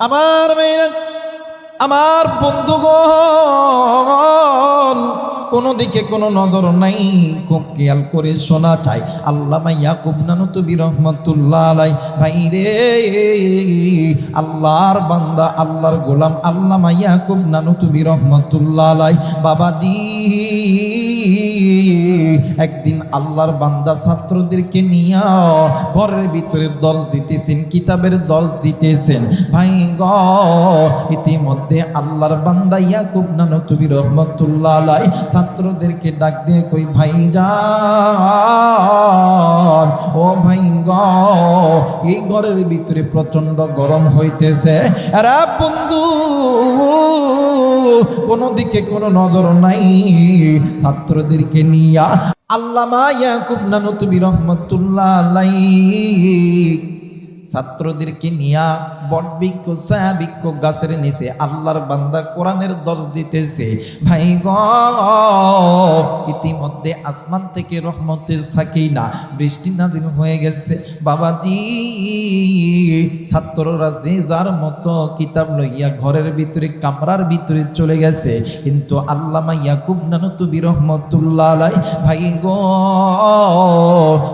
আমার মেয়েরা, আমার বন্ধুগণ, কোনো দিকে কোনো নজর নাই, খুব খেয়াল করে শোনা চাই। আল্লামা ইয়াকুব নানুতুবি রহমাতুল্লাহ আলাই ভাই রে, আল্লাহর বান্দা, আল্লাহর গোলাম আল্লামা ইয়াকুব নানুতুবি রহমাতুল্লাহ আলাই বাবাজি একদিন আল্লাহর বান্দা ছাত্রদেরকে নিয়ে ঘরের ভিতরে দর্শ দিতেছেন, কিতাবের দর্শ দিতেছেন। ভাই গ ইতিমধ্যে আল্লাহর বান্দা ইয়াকুব নানুতুবি রহমাতুল্লাহ আলাই ছাত্রদেরকে ডাক দিয়ে কই, ভাই যান, ও ভাই গ এই ঘরের ভিতরে প্রচন্ড গরম হইতেছে। আরে বন্ধু, কোনো দিকে কোনো নজর নাই, ছাত্রদেরকে নিয়া আল্লামা ইয়াকুব নানুতুবি রহমাতুল্লাহ আলাইহি ছাত্রদেরকে নিয়া বটবৃক্ষ ছায়াবৃক্ষ গাছের নিচে আল্লাহর বান্দা কোরআনের দর্শ দিতেছে। ভাই গ ইতিমধ্যে আসমান থেকে রহমতের সাকিনা বৃষ্টি নাযিল হয়ে গেছে। বাবাজি ছাত্ররা যে যার মতো কিতাব লইয়া ঘরের ভিতরে কামরার ভিতরে চলে গেছে, কিন্তু আল্লামা ইয়াকুব নানুতুবি রহমাতুল্লাহ আলাইহি ভাই গ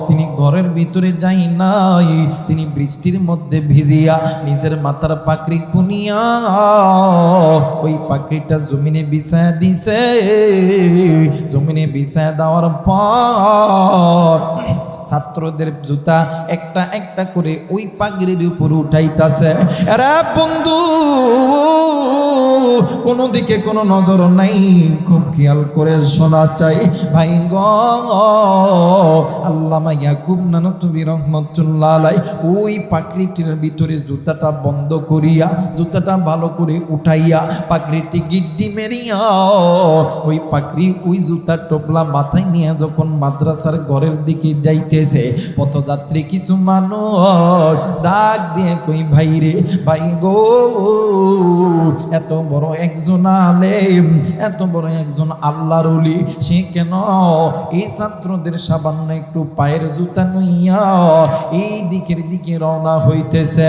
তিনি ঘরের ভিতরে যাই নাই, তিনি বৃষ্টির মধ্যে ভিজিয়া নিজের মাথার পাকড়ি খুনিয়া ওই পাকড়িটা জমিনে বিছায়া দিছে। জমিনে বিছায়া দেওয়ার পর ছাত্রদের জুতা একটা একটা করে ওই পাগড়ির উপর উঠাইতাছে। আরে বন্ধু, কোনো দিকে কোনো নজর নাই, খুব খেয়াল করে শোনা চাই। ভাই গ আল্লামা ইয়াকুব নানুতুবি রহমাতুল্লাহ আলাইহি ওই পাগড়িটির ভিতরে জুতাটা বন্ধ করিয়া, জুতাটা ভালো করে উঠাইয়া পাগড়িটি গিড্ডি মেরিয়া ওই পাগড়ি ওই জুতার টোপলা মাথায় নিয়ে যখন মাদ্রাসার ঘরের দিকে যাইতে পথযাত্রী কিছু মানুষ ডাক দিয়ে কই, ভাই রে, ভাই গো এত বড় একজন আলেম, এত বড় একজন আল্লাহর ওলি, সে কেন এই ছাত্রদের সামান্য একটু পায়ের জুতা নইয়া এই দিকের দিকে রওনা হইতেছে?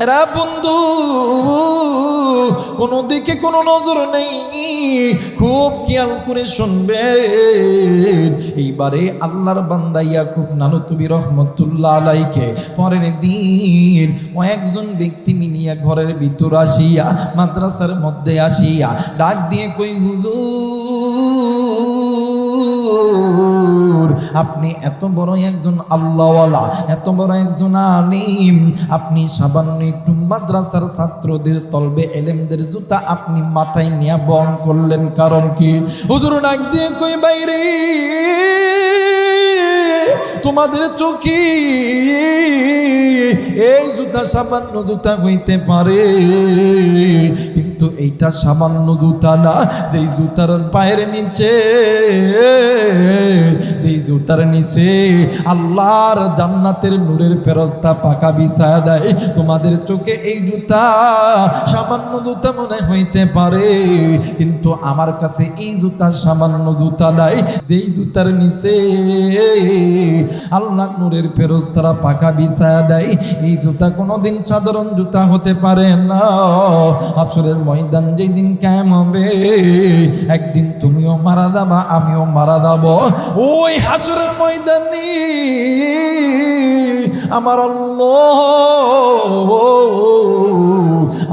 এরা বন্ধু, কোনো দিকে কোনো নজর নেই, খুব খেয়াল করে শুনবেন। এইবারে আল্লাহর বান্দা ইয়াকুব নানুতুবি রহমাতুল্লাহ আলাইহিকে পরের দিন কয়েকজন ব্যক্তি মিলিয়া ঘরের ভিতর আসিয়া মাদ্রাসার মধ্যে আসিয়া ডাক দিয়ে কই, হুজুর আপনি এত বড় একজন আল্লাহওয়ালা, এত বড় একজন আলিম, আপনি সামান্য একটু মাদ্রাসার ছাত্রদের তলবে এলেমদের জুতা আপনি মাথায় নিয়ে বহন করলেন, কারণ কি? হুজুর ডাক দিয়ে কই, বাইরে তোমাদের চোখে এই জুতা সামান্য জুতা হইতে পারে, কিন্তু এইটা সামান্য জুতা না। যেই জুতার পায়ের নিচে, যেই জুতার নিচে আল্লাহর জান্নাতের নূরের ফেরেশতা পাকা বিছায়া দেয়, তোমাদের চোখে এই জুতা সামান্য জুতা মনে হইতে পারে, কিন্তু আমার কাছে এই জুতা সামান্য জুতা নাই। যেই জুতার নিচে আল্লাহ নূরের ফেরেশতারা পাকা বিছায়া দেয়, এই জুতা কোনোদিন সাধারণ জুতা হতে পারে না। হাসরের ময়দান যেদিন কায়েম হবে, একদিন তুমিও মারা যাবা, আমিও মারা যাব। ওই হাসরের ময়দানে আমার আল্লাহ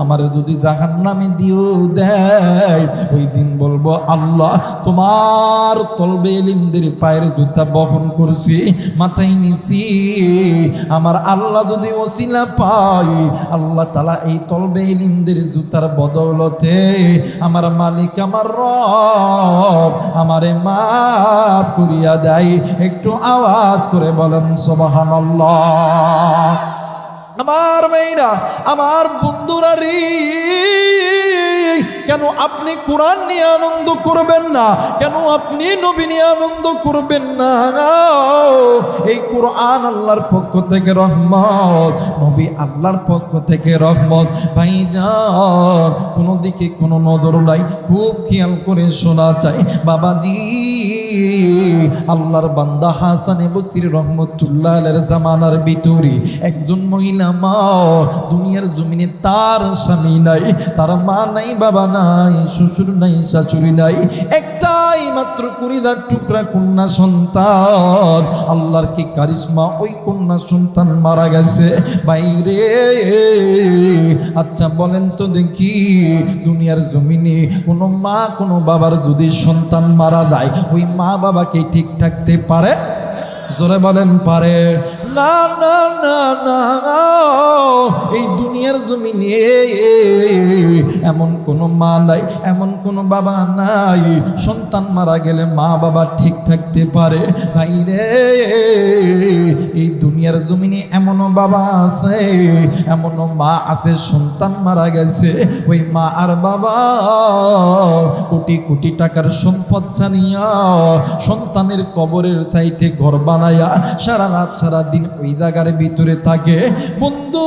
আমার যদি জাহান্নামে দিও দেয়, ওই দিন বলবো, আল্লাহ তোমার তলবে ইলমদের পায়ের জুতা বহন করছি, মাথায় নিছি, আমার আল্লাহ যদি ওসিলা পাই, আল্লাহ তাআলা এই তলবে ইলমদের জুতার বদৌলতে আমার মালিক, আমার রব আমারে মাফ করিয়া দেয়। একটু আওয়াজ করে বলেন সুবহানাল্লাহ। আমার মেয়েরা, আমার বন্ধুরা রে, কেন আপনি কোরআন নিয়ে আনন্দ করবেন না? কেন আপনি নবী নিয়ে আনন্দ করবেন না? এই কোরআন আল্লাহর পক্ষ থেকে রহমত, নবী আল্লাহর পক্ষ থেকে রহমত। ভাইজান, কোনো দিকে কোনো নজর নাই, খুব খেয়াল করে শোনা চাই। বাবাজি, আল্লাহর বান্দা হাসানে বসরি রহমতুল্লাহ আলাইহির জামানার ভিতরে একজন মহিলা মা, দুনিয়ার জমিনে তার স্বামী নাই, তার মা নাই, বাবা নাই, শ্বশুর নাই, শাশুড়ি নাই, একটাই মাত্র কুড়িদার টুকরা কন্যা সন্তান। আল্লাহর কি কারিশমা, ওই কন্যা সন্তান মারা গেছে। বাইরে আচ্ছা বলেন তো দেখি, দুনিয়ার জমিনে কোনো মা কোনো বাবার যদি সন্তান মারা যায়, ওই মা বাবাকে ঠিক থাকতে পারে? জোরে বলেন পারে? না না না না, এই দুনিয়ার জমিনে এমন কোনো মা নাই, এমন কোনো বাবা নাই, সন্তান মারা গেলে মা বাবা ঠিক থাকতে পারে। ভাই রে, এই দুনিয়ার জমিনে এমনও বাবা আছে, এমনও মা আছে, সন্তান মারা গেছে, ওই মা আর বাবা কোটি কোটি টাকার সম্পদ জানিয়া সন্তানের কবরের সাইডে ঘর বানায়া সারা রাত সারা দিন ওই জায়গার ভিতরে থাকে। বন্ধু,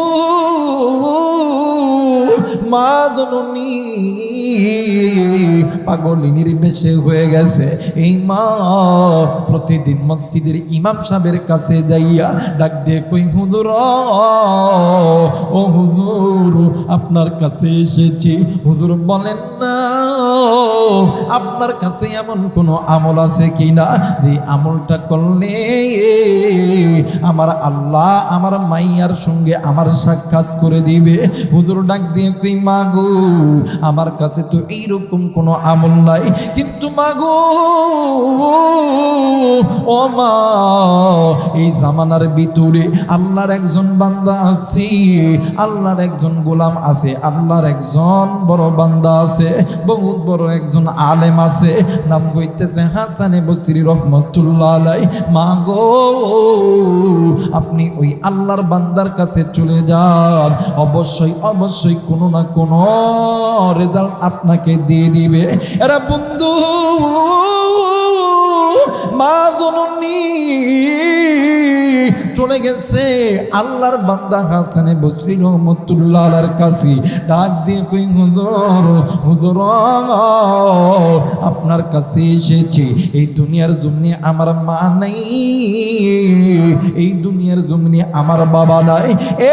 মা জননী পাগলিনীর বেশে হয়ে গেছে। এই মা প্রতিদিন মসজিদের ইমাম সাহেবের কাছে যাইয়া ডাক দিয়ে কই, হুজুর ও হুজুর, আপনার কাছে এসেছি। হুজুর বলেন না, আপনার কাছে এমন কোন আমল আছে কিনা, যে আমলটা করলে আমার আল্লাহ আমার মাইয়ার সঙ্গে আমার সাক্ষাৎ করে দিবে। হুজুর ডাক দিয়ে কই, মাগো আমার কাছে তো এইরকম কোনো আমল নাই, কিন্তু মাগো ও মা, এই জামানার ভিতরে আল্লাহর একজন বান্দা আছে, আল্লাহর একজন গোলাম আছে, আল্লাহর একজন বড় বান্দা আছে, বহুত বড় একজন আলেম আছে, নাম হইতেছে হাসানে বসরি রহমতুল্লাহ আলাইহি। মাগো আপনি ওই আল্লাহর বান্দার কাছে চলে যান, অবশ্যই অবশ্যই কোনো না কোনো রেজাল্ট আপনাকে দিয়ে দিবে। এরা বন্ধু, মা জননী চলে গেছে আল্লাহর বান্দা হাসানে বসরি রহমতুল্লাহ আলাইহির কাছে, ডাক দিয়ে কই, হুজুর হুজুর আপনার কাছে এসেছি। এই দুনিয়ার জমিনে আমার মা নাই, এই দুনিয়ার জমিনে আমার বাবা নাই,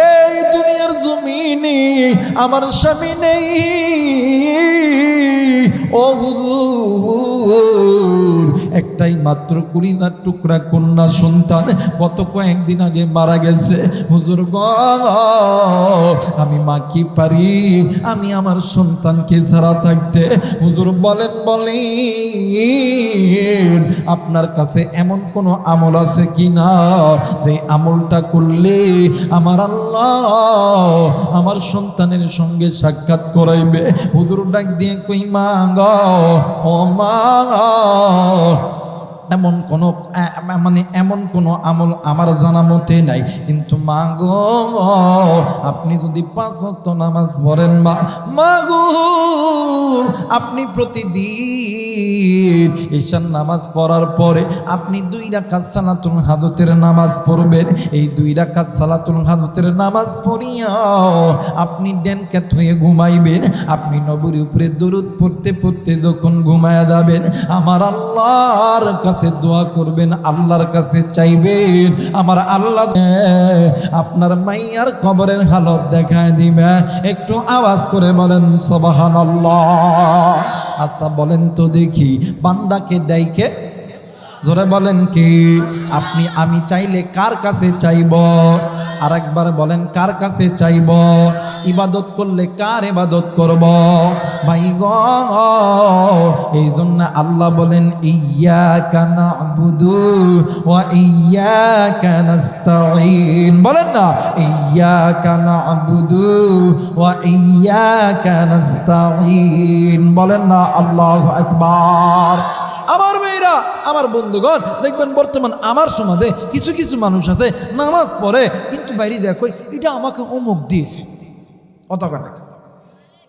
এই দুনিয়ার জমিনে আমার স্বামী নেই। ও হুজুর, একটাই মাত্র কুড়িদার টুকরা কন্যা সন্তান গত কয়েকদিন আগে মারা গেছে। হুজুর গো, আমি মা কি পারি, আমি আমার সন্তানকে ছাড়া থাকতে? হুজুর বলেন বলেন, আপনার কাছে এমন কোন আমল আছে কিনা, যে আমলটা করলে আমার আল্লাহ আমার সন্তানের সঙ্গে সাক্ষাৎ করাইবে? হুজুর ডাক দিয়ে কই, মা গো ও মা, এমন কোনো আমল আমার জানা মতে নাই, কিন্তু মা গো আপনি যদি 5 ওয়াক্ত নামাজ পড়েন, মা গো আপনি প্রতিদিন ঈশার নামাজ পড়ার পরে আপনি 2 রাকাত সালাতুল হাজতের নামাজ পড়বেন। এই 2 রাকাত সালাতুল হাজতের নামাজ পড়িয়া আপনি ডেনকাত হয়ে ঘুমাইবেন। আপনি নবীর উপরে দরুদ পড়তে পড়তে যখন ঘুমায়া যাবেন, আমার আল্লাহর কাছে দোয়া করবেন, আল্লাহর কাছে চাইবেন, আমার আল্লাহ আপনার মাইয়ার কবরের হালত দেখায় দিবে। একটু আওয়াজ করে বলেন সুবহানাল্লাহ। আচ্ছা বলেন তো দেখি, বান্দাকে দেয় কে? জোরে বলেন কি? আপনি আমি চাইলে কার কাছে চাইব? আরেকবার বলেন, কার কাছে চাইব? ইবাদত করলে কার ইবাদত করব? ভাই গো, এই জন্য আল্লাহ বলেন, ইয়্যাকা না'বুদু ওয়া ইয়্যাকা নাস্তাঈন। বলেন না, ইয়্যাকা না'বুদু ওয়া ইয়্যাকা নাস্তাঈন। বলেন না, আল্লাহু আকবার। আমার মেয়েরা, আমার বন্ধুগণ, দেখবেন বর্তমান আমার সমাজে কিছু কিছু মানুষ আছে নামাজ পড়ে, কিন্তু বাইরে দেখো এটা আমাকে অমুক দিয়েছে, অত কথা।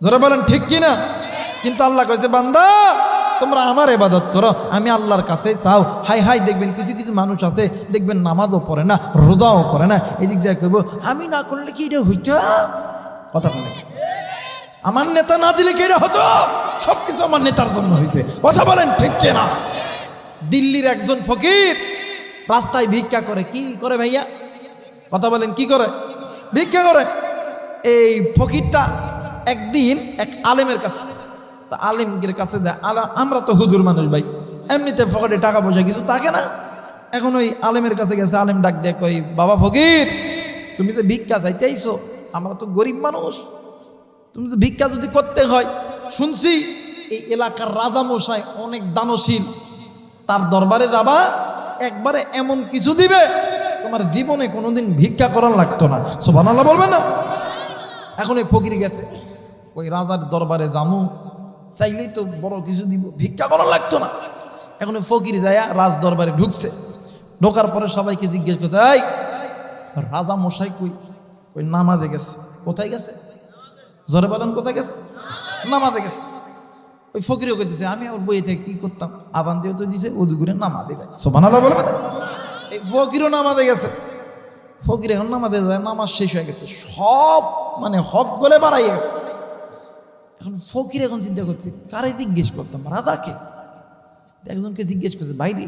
যারা বলেন ঠিক কিনা? কিন্তু আল্লাহ কইছে বান্দা তোমরা আমার ইবাদত করো, আমি আল্লাহর কাছে চাও। হাই হাই দেখবেন কিছু কিছু মানুষ আছে, দেখবেন নামাজও পড়ে না, রোজাও করে না, এদিক দিয়ে কইব আমি না করলে কি এটা হইতো, কথা বলে আমার নেতা না দিলে কি এটা হতো, সবকিছু আমার নেতার জন্য হয়েছে, কথা বলেন ঠিক না? দিল্লির একজন ফকির রাস্তায় ভিক্ষা করে, কি করে ভাইয়া, কথা বলেন কি করে, ভিক্ষা করে। এই ফকিরটা একদিন এক আলেমের কাছে, তা আলেমের কাছে দেয়, আমরা তো হুজুর মানুষ ভাই, এমনিতে ফকিরে টাকা পয়সা কিছু থাকে না। এখন ওই আলেমের কাছে গেছে, আলেম ডাক দেয়, কই বাবা ফকির তুমি তো ভিক্ষা চাইতে আইছো, আমরা তো গরিব মানুষ, তুমি তো ভিক্ষা যদি করতে হয়, শুনছি এই এলাকার রাজা মশাই অনেক দানশীল, তার দরবারে যাবা, একবারে এমন কিছু দিবে তোমার জীবনে কোনোদিন ভিক্ষা করার লাগতো না, সুবহানাল্লাহ বলবে না? এখন এই ফকির গেছে, ওই রাজার দরবারে জামু, চাইলেই তো বড় কিছু দিব, ভিক্ষা করার লাগতো না। এখন ওই ফকির যায় রাজ দরবারে ঢুকছে, ঢোকার পরে সবাইকে জিজ্ঞেস করতে, এই রাজা মশাই কই? কই নামাজে গেছে। কোথায় গেছে? জোরে বলেন কোথায় গেছে? নামাজে গেছে। ওই ফকিরও কইতেছে আমি ওর বইয়ে থেকে কি করতাম, আদান যেহেতু দিছে উযু করে নামাজে যায়, সুবহানাল্লাহ বলবেন? এই ফকিরও নামাজে গেছে। ফকির এখন নামাজে যায়, নামাজ শেষ হয়ে গেছে, সব মানে হক গলে বাড়াই গেছে। এখন ফকির এখন চিন্তা করছে কারে জিজ্ঞেস করতাম, রাজাকে। একজনকে জিজ্ঞেস করছে, ভাইরে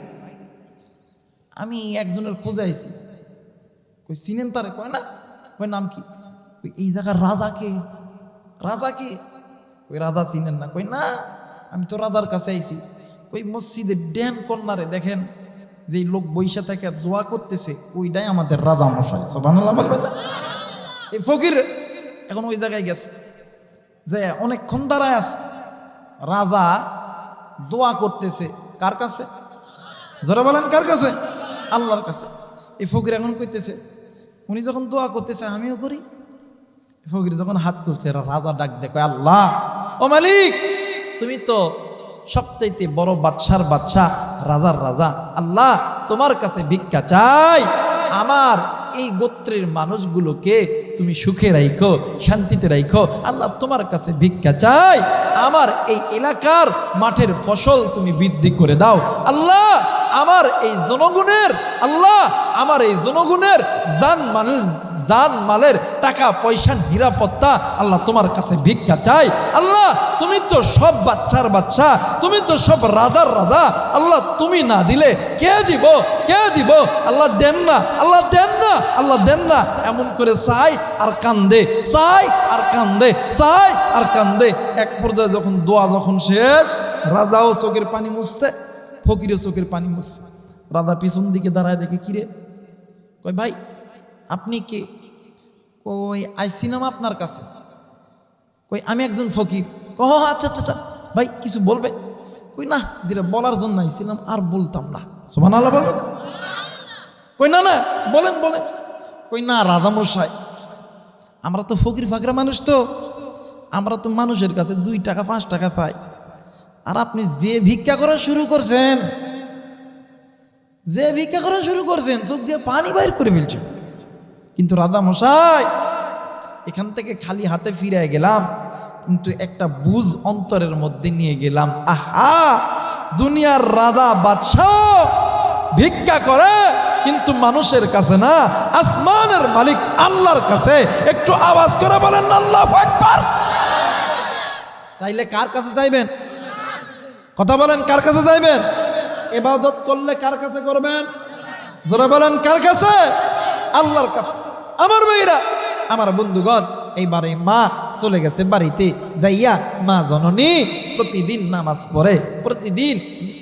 আমি একজনের খোঁজে আইছি, কই চিনেন তারে? কয় না। কয় নাম কি? কই এই জায়গার রাজাকে। রাজাকে? ওই রাজা চিনেন না? কই না, আমি তো রাজার কাছে আইছি। কই মসজিদে ড্যান কর্নারে দেখেন যে লোক বৈশা থেকে দোয়া করতেছে, ওইটাই আমাদের রাজা মশাই, সুবহানাল্লাহ বলবেন না? এই ফকির এখন ওই জায়গায় গেছে, যে অনেকক্ষণ দাঁড়ায় আছে, রাজা দোয়া করতেছে কার কাছে? যারা বলেন কার কাছে? আল্লাহর কাছে। এই ফকির এখন কইতেছে, উনি যখন দোয়া করতেছে আমিও করি। ফকির যখন হাত তুলছে, রাজা ডাক দেখো, আল্লাহ ও মালিক, তুমি তো সবচাইতে বড় বাদশার বাদশাহ, রাজার রাজা, আল্লাহ তোমার কাছে ভিক্ষা চাই, আমার এই গোত্রের মানুষগুলোকে তুমি সুখে রাখো, শান্তিতে রাখো, আল্লাহ তোমার কাছে ভিক্ষা চাই, আমার এই এলাকার মাঠের ফসল তুমি বৃদ্ধি করে দাও, আল্লাহ আমার এই জনগণের, আল্লাহ আমার এই জনগণের জান মালের টাকা পয়সার নিরাপত্তা, আল্লাহ তোমার কাছে ভিক্ষা চাই, আল্লাহ তুমি তো সব বাচ্চার বাচ্চা, তুমি তো সব রাজার রাজা, আল্লাহ তুমি না দিলে কে দিব, কে দিব, আল্লাহ দেন না, আল্লাহ দেন না, আল্লাহ দেন না, এমন করে চাই আর কান্দে, চাই আর কান্দে, চাই আর কান্দে। এক পর্যায়ে যখন দোয়া যখন শেষ, রাজাও চোখের পানি মুছতে, ফকিরও চোখের পানি মুছছে। রাজা পিছন দিকে দাঁড়ায় দেখে, কিরে? কই ভাই আপনি কে? কই আইছিলাম আপনার কাছে। কই আমি একজন ফকির। কহ আচ্ছা আচ্ছা আচ্ছা ভাই কিছু বলবে? কই না, যেটা বলার জন্য আইছিলাম আর বলতাম না, সুবহানাল্লাহ বলবেন? কই না না বলেন বলেন। কই না রাজা মশাই, আমরা তো ফকির ফাকরা মানুষ, তো আমরা তো মানুষের কাছে 2 টাকা 5 টাকা পাই, আর আপনি যে ভিক্ষা করা শুরু করছেন, যে ভিক্ষা করা শুরু করছেন, চোখ দিয়ে পানি বাইর করে ফেলছেন। কিন্তু রাজা মশাই, এখান থেকে খালি হাতে ফিরে গেলাম, কিন্তু একটা বুঝ অন্তরের মধ্যে নিয়ে গেলাম, আহা দুনিয়ার রাজা বাদশাহ ভিক্ষা করে, কিন্তু মানুষের কাছে না, আসমানের মালিক আল্লাহর কাছে। একটু আওয়াজ করে বলেন আল্লাহু আকবার। চাইলে কার কাছে চাইবেন? কথা বলেন, কার কাছে চাইবেন? ইবাদত করলে কার কাছে করবেন? জোরে বলেন কার কাছে? আল্লাহর কাছে। আমার ভাইরা, আমার বন্ধুগণ, এইবারে মা চলে গেছে বাড়িতে, যাইয়া মা জননী প্রতিদিন নামাজ পড়ে, প্রতিদিন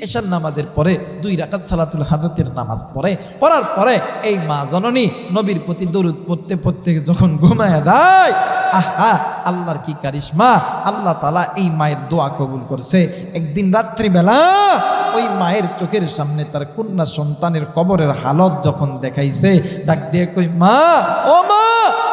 এশার নামাজের পরে 2 রাকাত সালাতুল হাজতের নামাজ পড়ে, পড়ার পরে এই মা জননী নবীর প্রতি দরুদ পড়তে পড়তে যখন ঘুমায় দেয়, আহা আল্লাহর কি কারিশমা, আল্লাহ তাআলা এই মায়ের দোয়া কবুল করছে। একদিন রাত্রিবেলা ওই মায়ের চোখের সামনে তার কন্যা সন্তানের কবরের হালত যখন দেখাইছে, ডাক দিয়ে কই মা, ও মা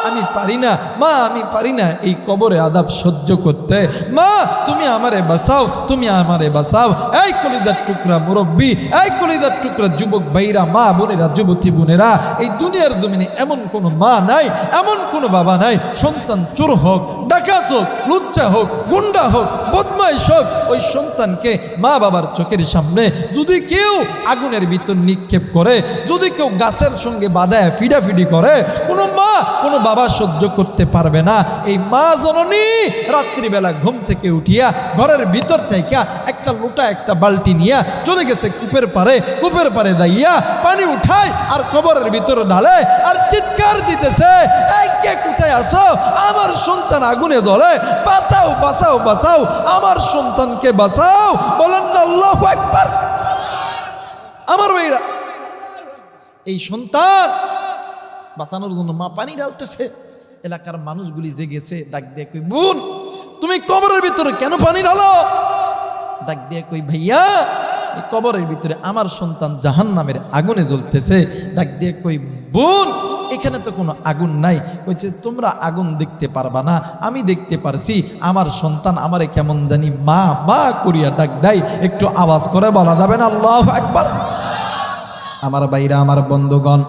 আমি পারি না, মা আমি পারি না এই কবরে আযাব সহ্য করতে, মা তুমি আমারে বাঁচাও, তুমি আমারে বাঁচাও। এই কলিজার টুকরা মুরব্বী, এই কলিজার টুকরা যুবক ভাইরা, মা বোনেরা, যুবতী বোনেরা, এই দুনিয়ার জমিনে এমন কোনো মা নাই, এমন কোনো বাবা নাই, সন্তান চোর হোক, ডাকাত হোক, লুচ্চা হোক, গুন্ডা হোক, বদমাইশ হোক, ওই সন্তানকে মা বাবার চোখের সামনে যদি কেউ আগুনের ভিতর নিক্ষেপ করে, যদি কেউ গাছের সঙ্গে বাঁধায় ফিডাফিডি করে, কোনো মা কোনো বাবা সহ্য করতে পারবে না। এই মা জননী রাত্রিবেলা ঘুম থেকে উঠিয়া ঘরের ভিতর থেকে একটা লোটা একটা বালতি নিয়ে চলে গেছে কূপের পারে দাইয়া পানি উঠায় আর কবরের ভিতরে ঢালে আর চিৎকার দিতেছে, এই কে কোথায় আসো, আমার সন্তান আগুনে জ্বলে, বাঁচাও বাঁচাও বাঁচাও, আমার সন্তানকে বাঁচাও। বলেন না আল্লাহু আকবার। আমার ভাইরা, এই সন্তান বাঁচানোর জন্য মা পানি ঢালতেছে, এলাকার মানুষগুলি জেগেছে, ডাক দিয়ে কই, বোন তুমি কবরের ভিতরে কেন পানি ঢালো? ডাক দিয়ে কই, ভাইয়া এই কবরের ভিতরে আমার সন্তান জাহান্নামের আগুনে জ্বলতেছে। ডাক দিয়ে কই, বোন এখানে তো কোনো আগুন নাই। কইছে তোমরা আগুন দেখতে পারবা না, আমি দেখতে পারছি, আমার সন্তান আমারে কেমন জানি মা মা করিয়া ডাক দেয়। একটু আওয়াজ করে বলা যাবে না আল্লাহু আকবার? আমার ভাইরা, আমার বন্ধুগণ,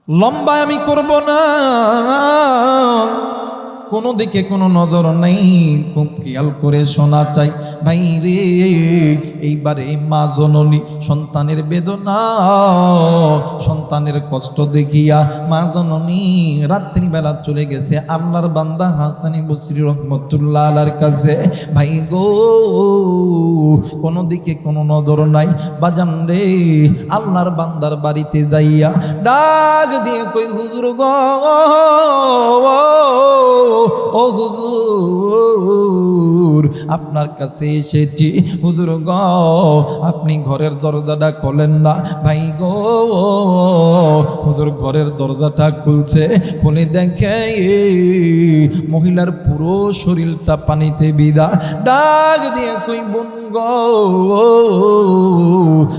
লম্বা আমি করব না, কোনো দিকে কোনো নজর নেই, খুব খেয়াল করে শোনা চাই ভাই রে। এইবারে মা জননী সন্তানের বেদনা, সন্তানের কষ্ট দেখিয়া মা জননী রাত্রিবেলা চলে গেছে আল্লাহর বান্দা হাসানি বসরি রহমতুল্লাহ আলাইহির কাছে। ভাই গো, কোনো দিকে কোনো নজর নাই, বাজান রে আল্লাহর বান্দার বাড়িতে যাইয়া ডাক দিয়ে কই, হুজুর গো, ও হুজুর আপনার কাছে এসেছি। হুজুর গো, আপনি ঘরের দরজাটা খোলেন না। ভাই গো, হুজুর ঘরের দরজাটা খুলছে, খুলে দেখে মহিলার পুরো শরীরটা পানিতে ভিজা। ডাক দিয়ে কই, বোন গো,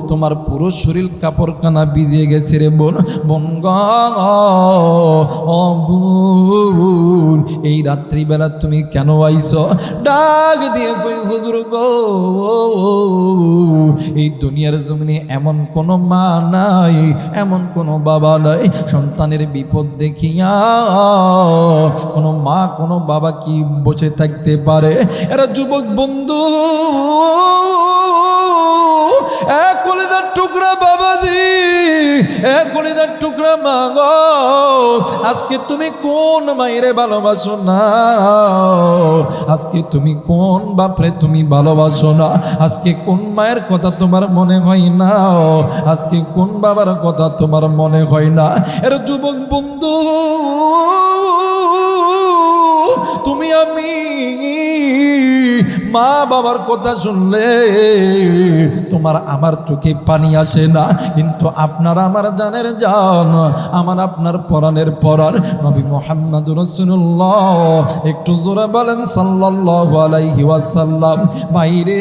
তোমার পুরো শরীর কাপড়খানা ভিজে গেছে রে বোন। বোন গো, ও বোন এই রাত্রিবেলা তুমি কেন আইছো? ডাক দিয়ে কই, হুজুর গো, এই দুনিয়ার জমিনে এমন কোনো মা নাই, এমন কোনো বাবা নাই, সন্তানের বিপদ দেখিয়া কোনো মা কোনো বাবা কি বসে থাকতে পারে? এরা যুবক বন্ধু, এক কলিজার টুকরা বাবাজি, এক কলিজার টুকরা মা গো, আজকে তুমি কোন মায়েরে ভালোবাসো না? আজকে তুমি কোন বাপরে তুমি ভালোবাসো না? আজকে কোন মায়ের কথা তোমার মনে হয় না? আজকে কোন বাবার কথা তোমার মনে হয় না? এর যুবক বন্ধু, তুমি আমি মা বাবার কথা শুনলে তোমার আমার চোখে পানি আসে না, কিন্তু আপনার আমার জানের জান, আমার আপনার পরাণের পরাণ নবী মুহাম্মদুর রাসূলুল্লাহ, একটু জোরে বলেন সাল্লাল্লাহু আলাইহি ওয়াসাল্লাম। বাইরে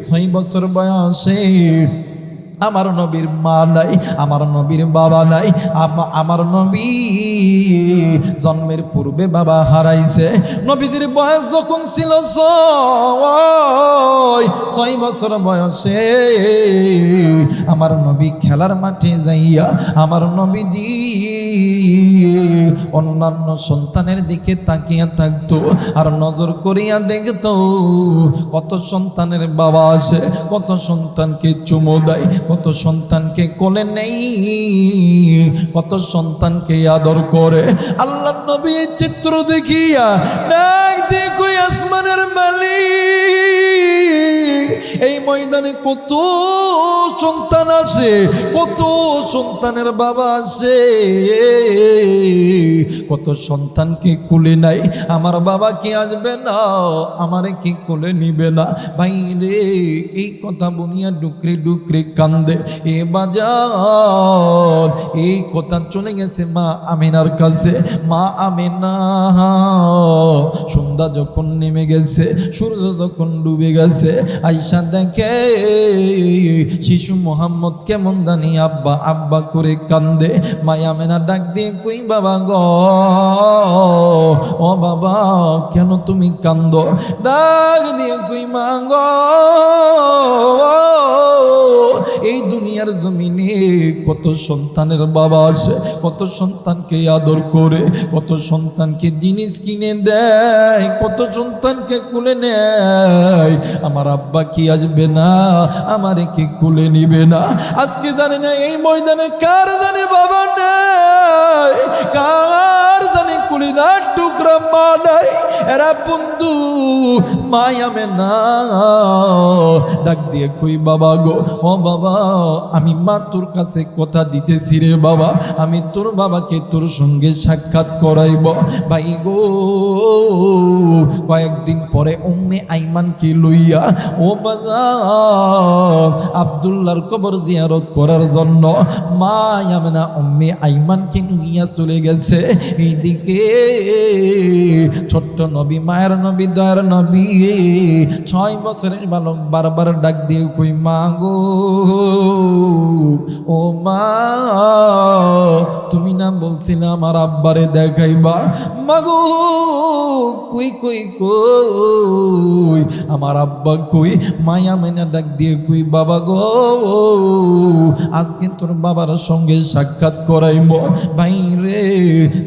6 বছর বয়সে আমার নবীর মা নাই, আমার নবীর বাবা নাই, আমার নবী জন্মের পূর্বে বাবা হারাইছে। নবীদের বয়স যখন ছিল 6 বছর বয়সে আমার নবী খেলার মাঠে যাইয়া আমার নবীজি অন্যান্য সন্তানের দিকে তাকিয়ে থাকতো আর নজর করিয়া দেখতো কত সন্তানের বাবা আসে, কত সন্তানকে চুমো দেয়, কত সন্তানকে কোলে নেই, কত সন্তানকে আদর করে। আল্লাহ নবী চিত্র দেখিয়া ডাক দিয়ে কই, আসমানের মালিক, এই ময়দানে কত সন্তান আছে, কত সন্তানের বাবা আছে, কত সন্তানকে কোলে নাই, আমার বাবা কি আসবে না? আমারে কি কোলে নিবে না? ভাই রে, এই কথা বলিয়া ডুকরে ডুকরে কান্দে এ বাজার। এই কথা চলে গেছে মা আমিনার কাছে। মা আমিনা সন্ধ্যা যখন নেমে গেছে, সূর্য যখন ডুবে গেছে, আয়েশা দেখে শিশু মোহাম্মদ কেমন জানি আব্বা আব্বা করে কান্দে। মায়া মেনা ডাক দিয়ে কই বাবা গো, ও বাবা কেন তুমি কান্দো? ডাক দিয়ে কই মা গো, এই দুনিয়ার জমিনে কত সন্তানের বাবা আছে, কত সন্তানকে আদর করে, কত সন্তানকে জিনিস কিনে দেয়, কত সন্তানকে কুলে নেয়। আমার আব্বা কি আসবে না? আমারে কি কুলে নিবে না? আজকে জানে না এই ময়দানে কার জানে বাবা নেই, কার জানে কুলিদার টুকরা মা নাই। এরা বন্ধু মায়ামে না ডাক দিয়ে কই বাবা গো, ও বাবা আমি মা তোর কাছে কথা দিতেছি রে বাবা, আমি তোর বাবাকে তোর সঙ্গে সাক্ষাৎ করাইব। ভাই গো কয়েকদিন পরে উম্মে আইমানকে লইয়া ও বাবা আব্দুল্লাহর কবর জিয়ারত করার জন্য মা আমেনা উম্মে আইমানকে নিয়ে চলে গেছে। এইদিকে ছোট্ট নবী, মায়ের নবী, দয়ার নবী 6 বছরের বালক বারবার ডাক দিয়ে কই মা গো, ও মা তুমি না বলছিলে আমার আব্বারে দেখাইবা? মাগো কই কই কই আমার আব্বা কই? মায়া মেনা ডাক দিয়ে কই বাবা গো আজকে তোর বাবার সঙ্গে সাক্ষাৎ করাইব। ভাই রে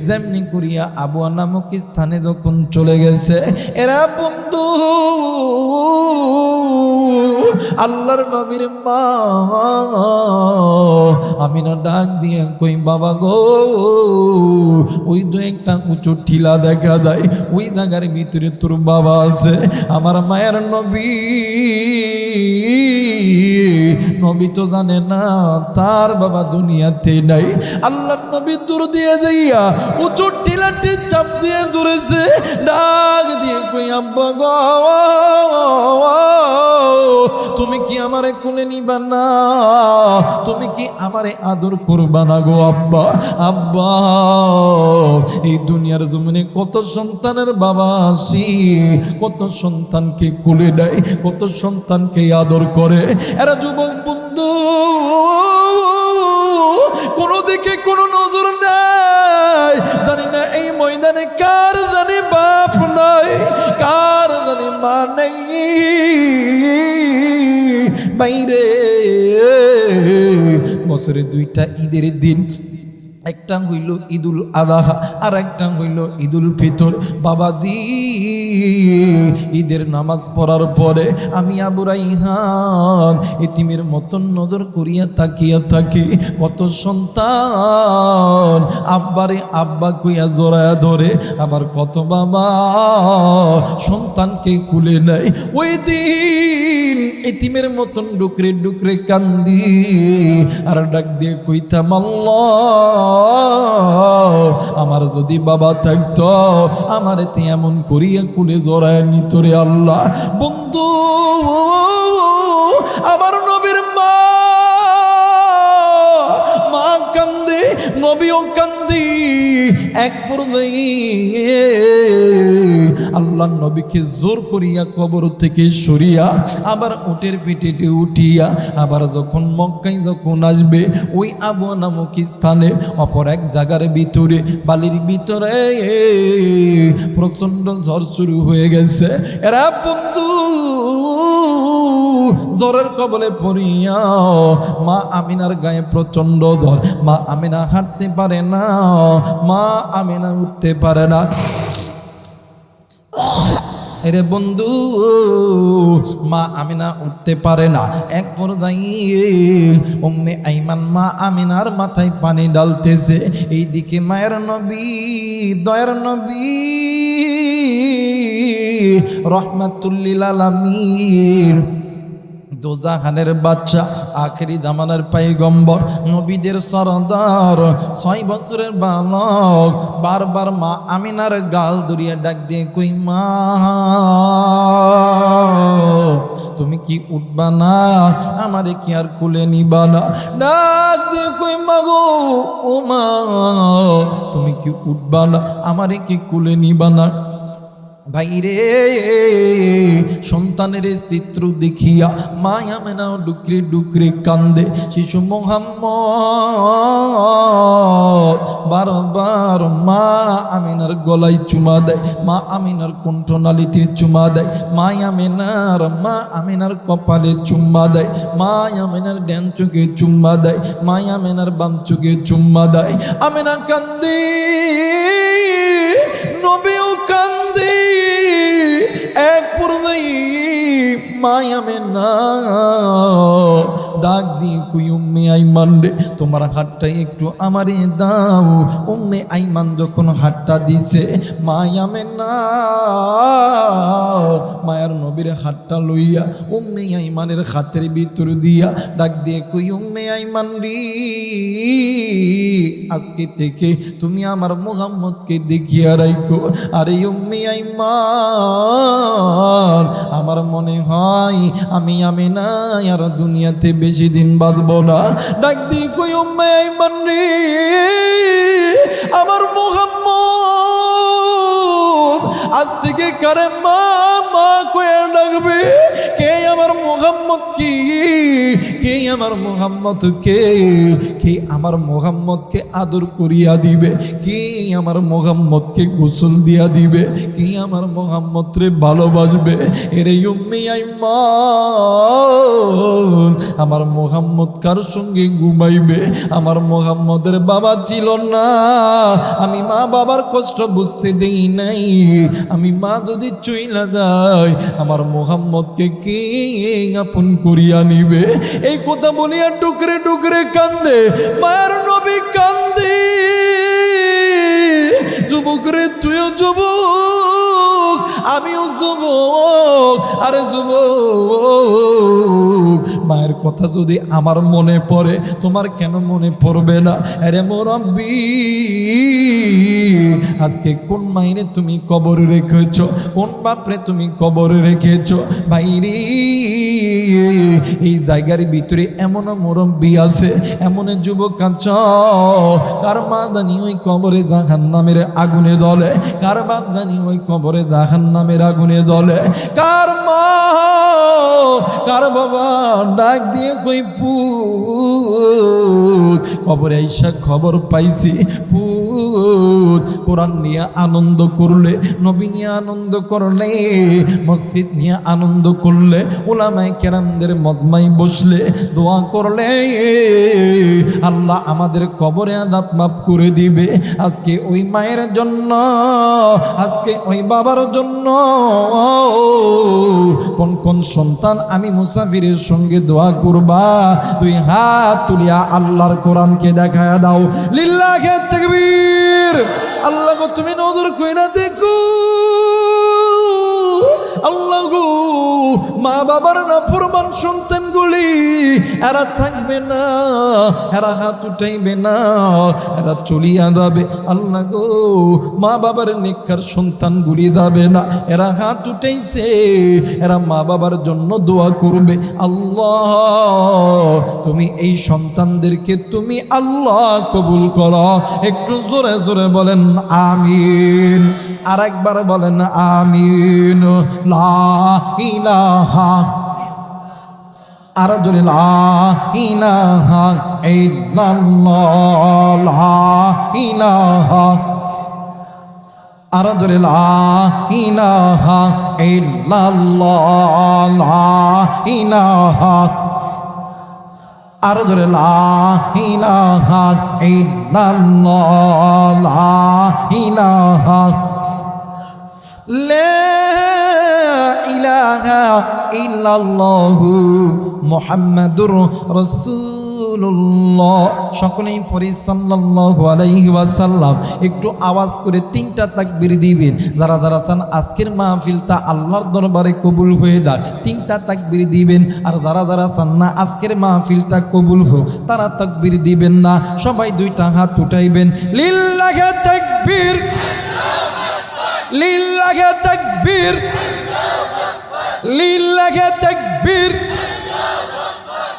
যেমনি করিয়া আবুয়া নামক স্থানে যখন চলে গেছে এরা বন্ধু আল্লাহর নবীর মা আমিনা ডাক দিয়ে কই বাবা গো ওই তো একটা উঁচু টিলা দেখা যায়, ওই জায়গার ভিতরে তোর বাবা আছে। আমার মায়ের নবী, নবী তো জানে না তার বাবা দুনিয়াতে নাই। আল্লাহর নবী দূর দিয়ে যাইয়া উঁচু টিলাটি চাপ দিয়ে ধরেছে, ডাক দিয়ে কই আব্বা গো তুমি কি আমারে কোলে নিবা না? তুমি কি আমারে আদর করবা না গো আব্বা? আব্বা এই দুনিয়ার জমিনে কত সন্তানের বাবা আছি, কত সন্তানকে কোলে দেয়, কত সন্তানকে আদর করে। এরা যুবক বন্ধু কোনো দিকে কোনো নজর নাই, জানি না এই ময়দানে কার জানি বাপ নাই, কার জানি মা নেই। বাইরে বছরে 2টা ঈদের দিন, একটা হইল ঈদুল আযহা আর একটা হইল ঈদুল ফিতর। বাবাজি ঈদের নামাজ পড়ার পরে আমি আবু রাইহান এতিমের মতন নজর করিয়া তাকিয়া থাকি, কত সন্তান আব্বারে আব্বা কইয়া জড়ায়া ধরে, আবার কত বাবা সন্তানকে কুলে নেয়। ওই দিন এতিমের মতন ডুকরে ডুকরে কান্দি আর ডাক দিয়ে কইতাম আল্লাহ আমার যদি বাবা থাকতো আমার এতে এমন করিয়া কুলে জড়ায় নিত রে আল্লাহ। বন্ধু আমার নবীর মা কান্দে, নবীও কান্দি। এক পর্যায়ে আল্লাহ নবীকে জোর করিয়া কবর থেকে সরিয়া আবার উটের পিঠে উঠিয়া আবার যখন মক্কায় যখন আসবে ওই আবু নামক স্থানে অপর এক জায়গার ভিতরে বালির ভিতরে প্রচন্ড ঝড় শুরু হয়ে গেছে। এরা বন্ধু জ্বরের কবলে পড়িয়া মা আমিনার গায়ে প্রচন্ড জ্বর, মা আমিনা হাঁটতে পারে না, মা আমিনা উঠতে পারে না। এরে বন্ধু মা আমিনা উঠতে পারে না। এক পর্যায়ে উম্মে আইমান মা আমিনার মাথায় পানি ডালতেছে, এইদিকে মায়ের নবী দয়ার নবী রহমাতুল্লিল আলামিন দোজাহানের বাচ্চা আখেরি জামানার পয়গম্বর নবীদের সরদার 6 বছরের বালক বারবার মা আমিনার গাল ধরিয়া ডাক দিয়ে কই মা তুমি কি উঠবা না? আমারে কি আর কোলে নিবা না? ডাক দিয়ে কই মা গো, ও মা তুমি কি উঠবা না? আমারে কি কোলে নিবা না? ভাইরে সন্তানের চিত্র দেখিয়া মায়া মেনাও ডুকরে ডুকরে কান্দে শিশু মোহাম্মদ বারবার মা আমিনার গলায় চুমা দেয়, মা আমিনার কণ্ঠনালীতে চুমা দেয়, মা আমিনার কপালে চুম্মা দেয়, মা আমিনার ডান চোখে চুম্মা দেয়, মা আমিনার বাম চোখে চুম্মা দেয়। আমিনা কান্দে, নবীও কান্দে। এক পর্যায়ে মায়ামেনা ডাক দিয়ে কই উম্মে আইমান রে, তোমার হাতটা একটু আমারে দাও। উম্মে আইমান যখন হাতটা দিছে, মায়ামেনা মায়ার নবীর হাতটা লইয়া উম্মে আইমানের হাতের ভিতর দিয়া ডাক দিয়ে কই উম্মে আইমান রে, আজকে থেকে তুমি আমার মুহাম্মদকে দেখিয়া রাখো। আরে উম্মে আইমান, আমার মনে হয় আমি না আর দুনিয়াতে বেশি দিন বাঁচব না। ডাক দিয়ে কই উম্মে আইমান রে, আমার মুহাম্মদ আজ থেকে কারে মা মা কয়ে ডাকবে। কে আমার মুহাম্মদ? কি কে আমার মুহাম্মদ? কে কে আমার মুহাম্মদকে আদর করিয়া দিবে? কে আমার মুহাম্মদকে গোসল দিয়া দিবে? কে আমার মুহাম্মদ রে ভালোবাসবে? এরে উম্মে আইমান, আমার মুহাম্মদ কার সঙ্গে ঘুমাইবে? আমার মুহাম্মদের বাবা ছিল না, আমি মা বাবার কষ্ট বুঝতে দেই নাই। আমি মা যদি চইলা যায়, আমার মুহাম্মদকে কে আপন করিয়া নিবে? এই কথা বলিয়া ডুকরে ডুকরে কান্দে মায়ের নবী কান্দে। যুবক রে, তুইও যুবক, আমিও যুবক। আরে যুবক, মায়ের কথা যদি আমার মনে পড়ে, তোমার কেন মনে পড়বে না? আরে মুরব্বি, আজকে কোন মায়েরে তুমি কবরে রেখেছ, কোন বাপরে তুমি কবরে রেখেছ? ভাইরে, এই জায়গার ভিতরে এমন মুরব্বি আছে, এমন যুবক আছে, কার মা জানি ওই কবরে জাহান্নামের আগুনে দলে, কার বাপ জানি ওই কবরে জাহান্নামের আগুনে দলে, কার মা কার বাবা ডাক দিয়ে কই পুত কবরে আইসা খবর পাইছি, পুত কোরআন নিয়ে আনন্দ করলে, নবী নিয়ে আনন্দ করলে, মসজিদ নিয়ে আনন্দ করলে, উলামায়ে কেরামদের মজমায় বসলে, দোয়া করলে, আল্লাহ আমাদের কবরে আযাব মাফ করে দিবে। আজকে ওই মায়ের জন্য, আজকে ওই বাবার জন্য কোন কোন সন্তান আমি মুসাফিরের সঙ্গে দোয়া করবা? তুই হাত তুলিয়া আল্লাহর কোরআনকে দেখায়া দাও। লিল্লাহি তাকবীর। আল্লাহ গো, তুমি নজর কইরা দেখো। আল্লাহ গো, মা বাবার নাফরমান সন্তানগুলি এরা থাকবে না, এরা হাত উঠাইবে না, এরা চলিয়া যাবে। আল্লাহ গো, মা বাবার নেককার সন্তানগুলি যাবে না, এরা হাত উঠাইছে, এরা মা বাবার জন্য দোয়া করবে। আল্লাহ, তুমি এই সন্তানদেরকে তুমি আল্লাহ কবুল করো। একটু জোরে জোরে বলেন আমিন। আর একবার বলেন আমিন। লা ইলাহা, আর জোরে লা ইলাহা ইল্লাল্লাহ, লা ইলাহা, আর জোরে লা ইলাহা ইল্লাল্লাহ, লা ইলাহা, আর জোরে লা ইলাহা ইল্লাল্লাহ, লা ইলাহা, লা ইলাহা ইল্লাল্লাহু মুহাম্মাদুর রাসূলুল্লাহ। সকলেই পড়ি সাল্লাল্লাহু আলাইহি ওয়াসাল্লাম। একটু আওয়াজ করে তিনটা তাকবীর দিবেন। যারা যারা চান আজকের মাহফিলটা আল্লাহর দরবারে কবুল হয়ে যাক, তিনটা তাকবীর দিবেন। আর যারা যারা চান না আজকের মাহফিলটা কবুল হোক, তারা তাকবীর দিবেন না, সবাই দুইটা হাত উঠাইবেন। লিল্লাহি তাকবীর, লিল্লাহি তাকবীর, লিল্লাহি তাকবীর।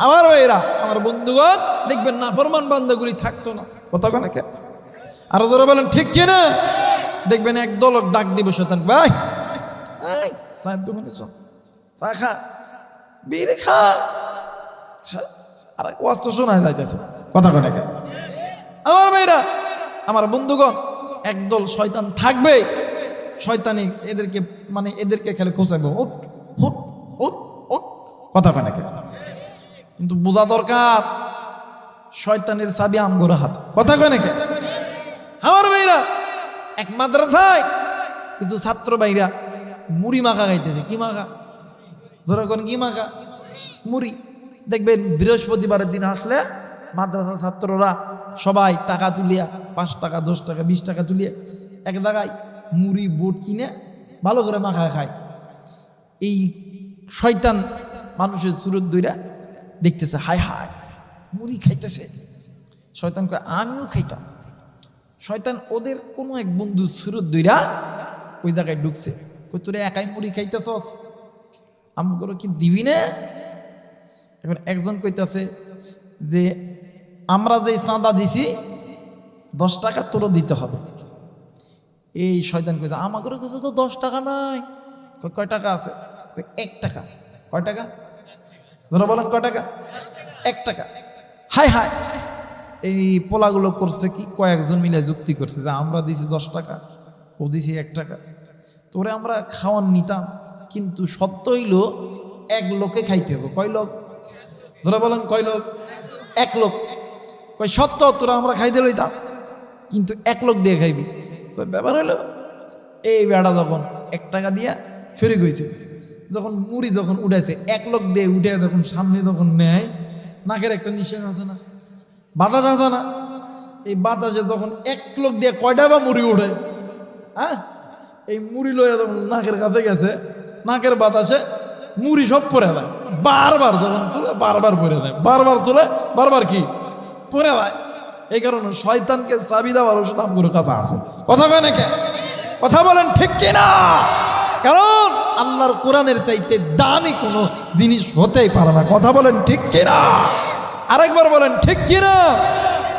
আমার ভাইরা, আমার বন্ধুগণ, দেখবেন না ফরমান বান্দাগুলি থাকতো না, কথা কেন? আরো যারা বলেন ঠিক কিনা? দেখবেন একদল ডাক দিবে শয়তান, ভাই চায়ের দোকানে চল, চা খা, বিড়ি খা, আর ওয়াজ তো শোনা যাইতেছে, কথা কয় নাকি? আমার মেয়েরা, আমার বন্ধুগণ, একদল শয়তান থাকবে, শয়তানি এদেরকে মানে এদেরকে খেলে খোঁচাইব, উঠ উঠ উঠ উঠ, কথা কয় নাকি? কিন্তু বোঝা দরকার শয়তানের চাবি আমগোর হাত, কথা কয় নাকি? আমার মেয়েরা, এক মাদ্রাসায় কিছু ছাত্র ভাইরা মুড়ি মাখা খাইতেছে। কি মাখা? জোরা কোন কি মাখা? মুড়ি। দেখবেন বৃহস্পতিবারের দিন আসলে মাদ্রাসার ছাত্ররা সবাই টাকা তুলিয়া 5 টাকা 10 টাকা 20 টাকা তুলিয়া এক জায়গায় মুড়ি বোট কিনে ভালো করে মাখা খায়। এই শয়তান মানুষের সুরত দইরা দেখতেছে, হায় হায় মুড়ি খাইতেছে। শয়তান কয় আমিও খাইতাম। শয়তান ওদের কোনো এক বন্ধু সুরত দইরা ওই জায়গায় ঢুকছে, কই তোরে একাই মুড়ি খাইতেছস, আমগো কি দিবি না? এখন একজন কইতাছে যে আমরা যে চাঁদা দিছি 10 টাকা তোরও দিতে হবে। এই শয়তান কইতা আমাগোর কাছে তো 10 টাকা নাই। কয় টাকা আছে? 1 টাকা। কয় টাকা? যারা বলেন কয় টাকা? 1 টাকা। হায় হায়, এই পোলাগুলো করছে কি, কয়েকজন মিলে যুক্তি করছে যে আমরা দিছি 10 টাকা, ও দিছি 1 টাকা, তোরে আমরা খাওয়ান নিতাম, কিন্তু সত্য হইল 1 লোকে খাইতে হবে। কয় লোক? যারা বলেন কয় লোক? 1 লোক। কয় সত্য, তোরা আমরা খাইতে লইতাম, কিন্তু 1 লোক দিয়ে খাইবি। কয় ব্যাপার হইলো। এই বেড়া যখন 1 টাকা দিয়া ফেরে গেছে, যখন মুড়ি যখন উঠাইছে 1 লোক দিয়ে উঠে যখন সামনে যখন নেয়, নাকের একটা নিঃশ্বাস আছে না, বাতাস আছে না, এই বাতাসে যখন 1 লোক দিয়ে কয়টা বা মুড়ি উঠে, হ্যাঁ, এই মুড়ি লইয়া যখন নাকের কাছে গেছে, নাকের বাতাসে মুড়ি সব পরে দেয়। বারবার যখন তুলে বারবার পরে দেয়, বারবার তুলে বারবার কি পরে দেয়। এই কারণে শয়তানকে চাবি দেওয়ার ওষুধ আমগুলো কথা আছে, কথা কয় নাকি? কথা বলেন ঠিক কিনা? কারণ আল্লাহর কোরআনের চাইতে দামি কোনো জিনিস হতেই পারে না, কথা বলেন ঠিক কিনা? আরেকবার বলেন ঠিক কিনা?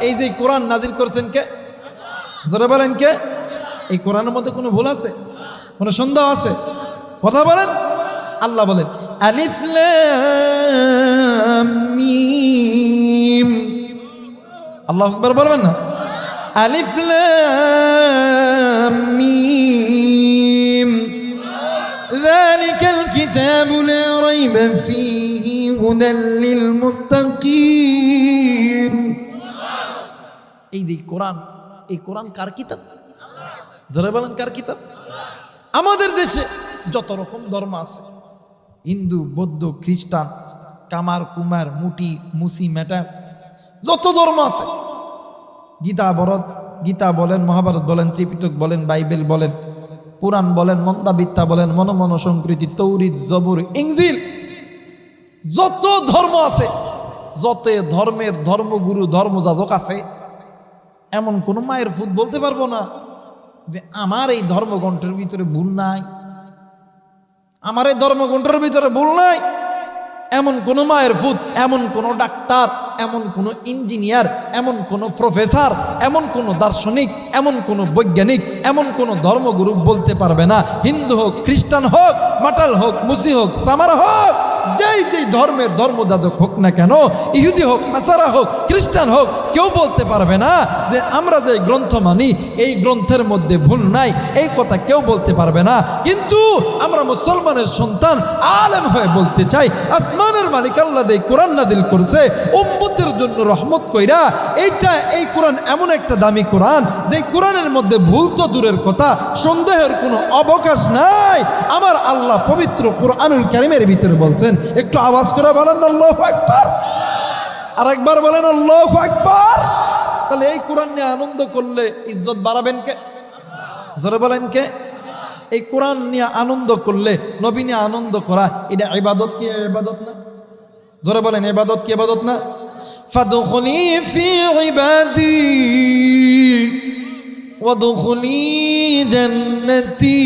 এই যে কোরআন নাজিল করছেন কে? জোরে বলেন কে? এই কোরআনের মধ্যে কোনো ভুল আছে? কোনো সন্দেহ আছে? কথা বলেন। আল্লাহ বলেন আলিফ লাম মিম। আল্লাহু আকবার বলবেন না? আলিফ লাম মিম যালিকাল কিতাবু লা রাইবা ফীহি হুদাল লিল মুত্তাকিন। এই যে কোরআন, এই কোরআন কার কিতাব? যারা বলেন কার কিতাব? আমাদের দেশে যত রকম ধর্ম আছে, হিন্দু, বৌদ্ধ, খ্রিস্টান, কামার, কুমার, মুটি, মুসি, মেটা, যত ধর্ম আছে, গীতা বলেন, মহাভারত বলেন, ত্রিপিটক বলেন, বাইবেল বলেন, পুরাণ বলেন, মন্দাবিদ্যা বলেন, মনমন সংকৃতি, তৌরিত, জবুর, ইনজিল, যত ধর্ম আছে, যত ধর্মের ধর্মগুরু, ধর্মযাজক আছে, এমন কোন মায়ের ফুট বলতে পারবো না যে আমার এই ধর্মগ্রন্থের ভিতরে ভুল নাই, আমার এই ধর্মগ্রন্থের ভিতরে ভুল নাই। এমন কোন মায়ের ফুট, এমন কোন ডাক্তার, এমন কোন ইঞ্জিনিয়ার, এমন কোন প্রফেসর, এমন কোন দার্শনিক, এমন কোন বৈজ্ঞানিক, এমন কোন ধর্মগুরু বলতে পারবে না, হিন্দু হোক, খ্রিস্টান হোক, মাটাল হোক, মুসি হোক, সামারা হোক, যেই যেই ধর্মের ধর্মযাজক হোক না কেন, ইহুদি হোক, নাসারা হোক, খ্রিস্টান হোক, কেউ বলতে পারবে না যে আমরা যে গ্রন্থ মানি এই গ্রন্থের মধ্যে ভুল নাই, এই কথা কেউ বলতে পারবে না। কিন্তু আমরা মুসলমানের সন্তান আলেম হয়ে বলতে চাই, আসমানের মালিক আল্লাহ এই কোরআন নাযিল করেছে উম্মতের জন্য রহমত কইরা। এই কোরআন এমন একটা দামি কোরআন, যে কোরআনের মধ্যে ভুল তো দূরের কথা, সন্দেহের কোনো অবকাশ নাই। আমার আল্লাহ পবিত্র কোরআনুল কারীমের ভিতরে বলছেন, একটু আওয়াজ করে বলেন আল্লাহু আকবার, আরেকবার বলেন আল্লাহু আকবার। তাহলে এই কোরআন নিয়ে আনন্দ করলে ইজ্জত বাড়াবেন কে? জোরে বলেন কে? এই কোরআন নিয়ে আনন্দ করলে, নবী নিয়ে আনন্দ করা, এটা ইবাদত কি ইবাদত না? জোরে বলেন ইবাদত কি ইবাদত না? ফাদখুলি ফি ইবাদি ওয়াদখুলি জান্নাতি,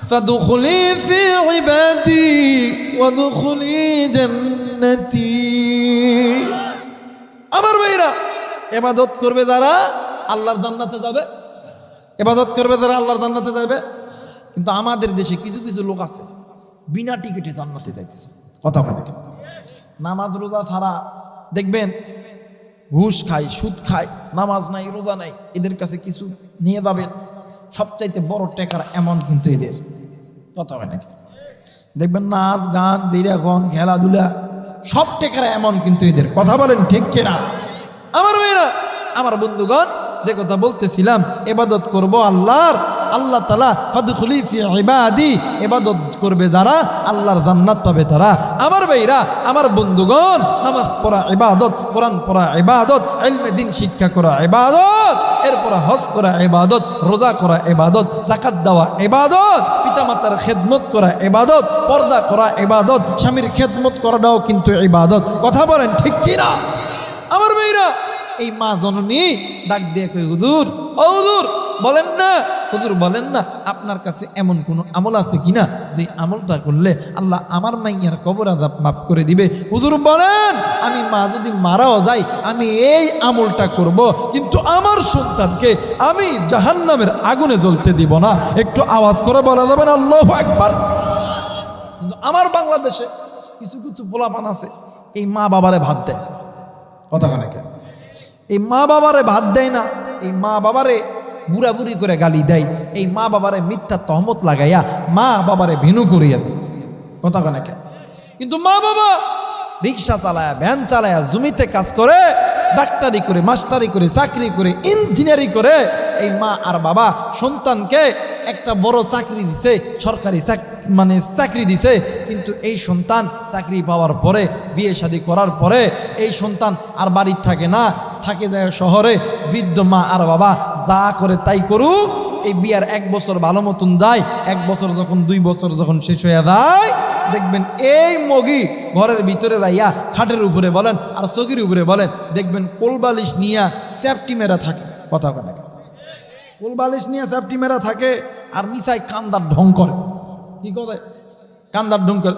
ফাদখুলি ফি ইবাদি ওয়াদখুলি জান্নাতি। আমার ভাইরা, ইবাদত করবে যারা আল্লাহর জান্নাতে যাবে, ইবাদত করবে যারা আল্লাহর জান্নাতে যাবে। কিন্তু আমাদের দেশে কিছু কিছু লোক আছে বিনা টিকিটে জান্নাতে যাইতেছে। কথা বলে কেন? নামাজ রোজা ছাড়া দেখবেন ঘুষ খায়, সুদ খায়, নামাজ নাই, রোজা নাই, এদের কাছে কিছু নিয়ে যাবেন, সবচাইতে বড় টেকার অ্যামাউন্ট কিন্তু এদের। কথা হয় নাকি? দেখবেন নাচ গান দিরাগন খেলাধুলা সব টেকার অ্যামাউন্ট কিন্তু এদের। কথা বলেন ঠিক কিনা? আমার মেয়েরা, আমার বন্ধুগণ, যে কথা বলতেছিলাম, ইবাদত করব আল্লাহর, আল্লাহ তাআলা ফাদখুলি ফি ইবাদি, ইবাদত করবে যারা আল্লাহর জান্নাত পাবে তারা। আমার ভাইরা, আমার বন্ধুগণ, নামাজ পড়া ইবাদত, কোরআন পড়া ইবাদত, ইলমে দ্বীন শিক্ষা করা ইবাদত, এরপর হজ করা ইবাদত, রোজা করা ইবাদত, যাকাত দেওয়া ইবাদত, পিতামাতার খেদমত করা ইবাদত, পর্দা করা ইবাদত, স্বামীর খেদমত করাটাও কিন্তু ইবাদত। কথা বলেন ঠিক কি না? আমার ভাইরা, এই মা জননী ডাক দিয়ে কই, হুজুর, ও হুজুর, বলেন না, হুজুর বলেন না, আপনার কাছে এমন কোন আমল আছে কিনা যে আমলটা করলে আল্লাহ আমার মাইয়ার কবর আযাব মাফ করে দিবে? হুজুর বলেন, আমি মা যদি মারাও যাই আমি এই আমলটা করব, কিন্তু আমার সন্তানকে আমি জাহান্নামের আগুনে জ্বলতে দিব না। একটু আওয়াজ করে বলা যাবে না আল্লাহু আকবার? কিন্তু আমার বাংলাদেশে কিছু কিছু পোলাপান আছে, এই মা বাবারে ভাত দেয়। কথা কেন? এই মা বাবারে ভাত দেয় না, এই মা বাবারে বুড়া বুড়ি করে গালি দেয়, এই মা বাবারে মিথ্যা তহমত লাগাইয়া মা বাবারে ভেনু করিয়া দেয়। কথা কেন? কিন্তু মা বাবা রিক্সা চালায়া, ভ্যান চালায়া, জমিতে কাজ করে, ডাক্তারি করে, মাস্টারি করে, চাকরি করে, ইঞ্জিনিয়ারিং করে, এই মা আর বাবা সন্তানকে একটা বড় চাকরি দিছে, সরকারি চাকরি দিছে, কিন্তু এই সন্তান চাকরি পাওয়ার পরে, বিয়ে শাদী করার পরে এই সন্তান আর বাড়ির থাকে না, থাকে যায় শহরে। বৃদ্ধ মা আর বাবা যা করে তাই করুক, এই বিয়ার 1 বছর ভালো মতন যায়, 1 বছর যখন 2 বছর যখন শেষ হয়ে যায়, দেখবেন এই মগি ঘরের ভিতরে যাইয়া খাটের উপরে বলেন আর চৌকির উপরে বলেন, দেখবেন কোলবালিশ নিয়ে চ্যাপটি মেরা থাকে। কথা বলে, কোলবালিশ নিয়ে চ্যাপটি মেরা থাকে আর মিসাই কান্দার ঢং করে। কি করে? কান্দার ঢং করে।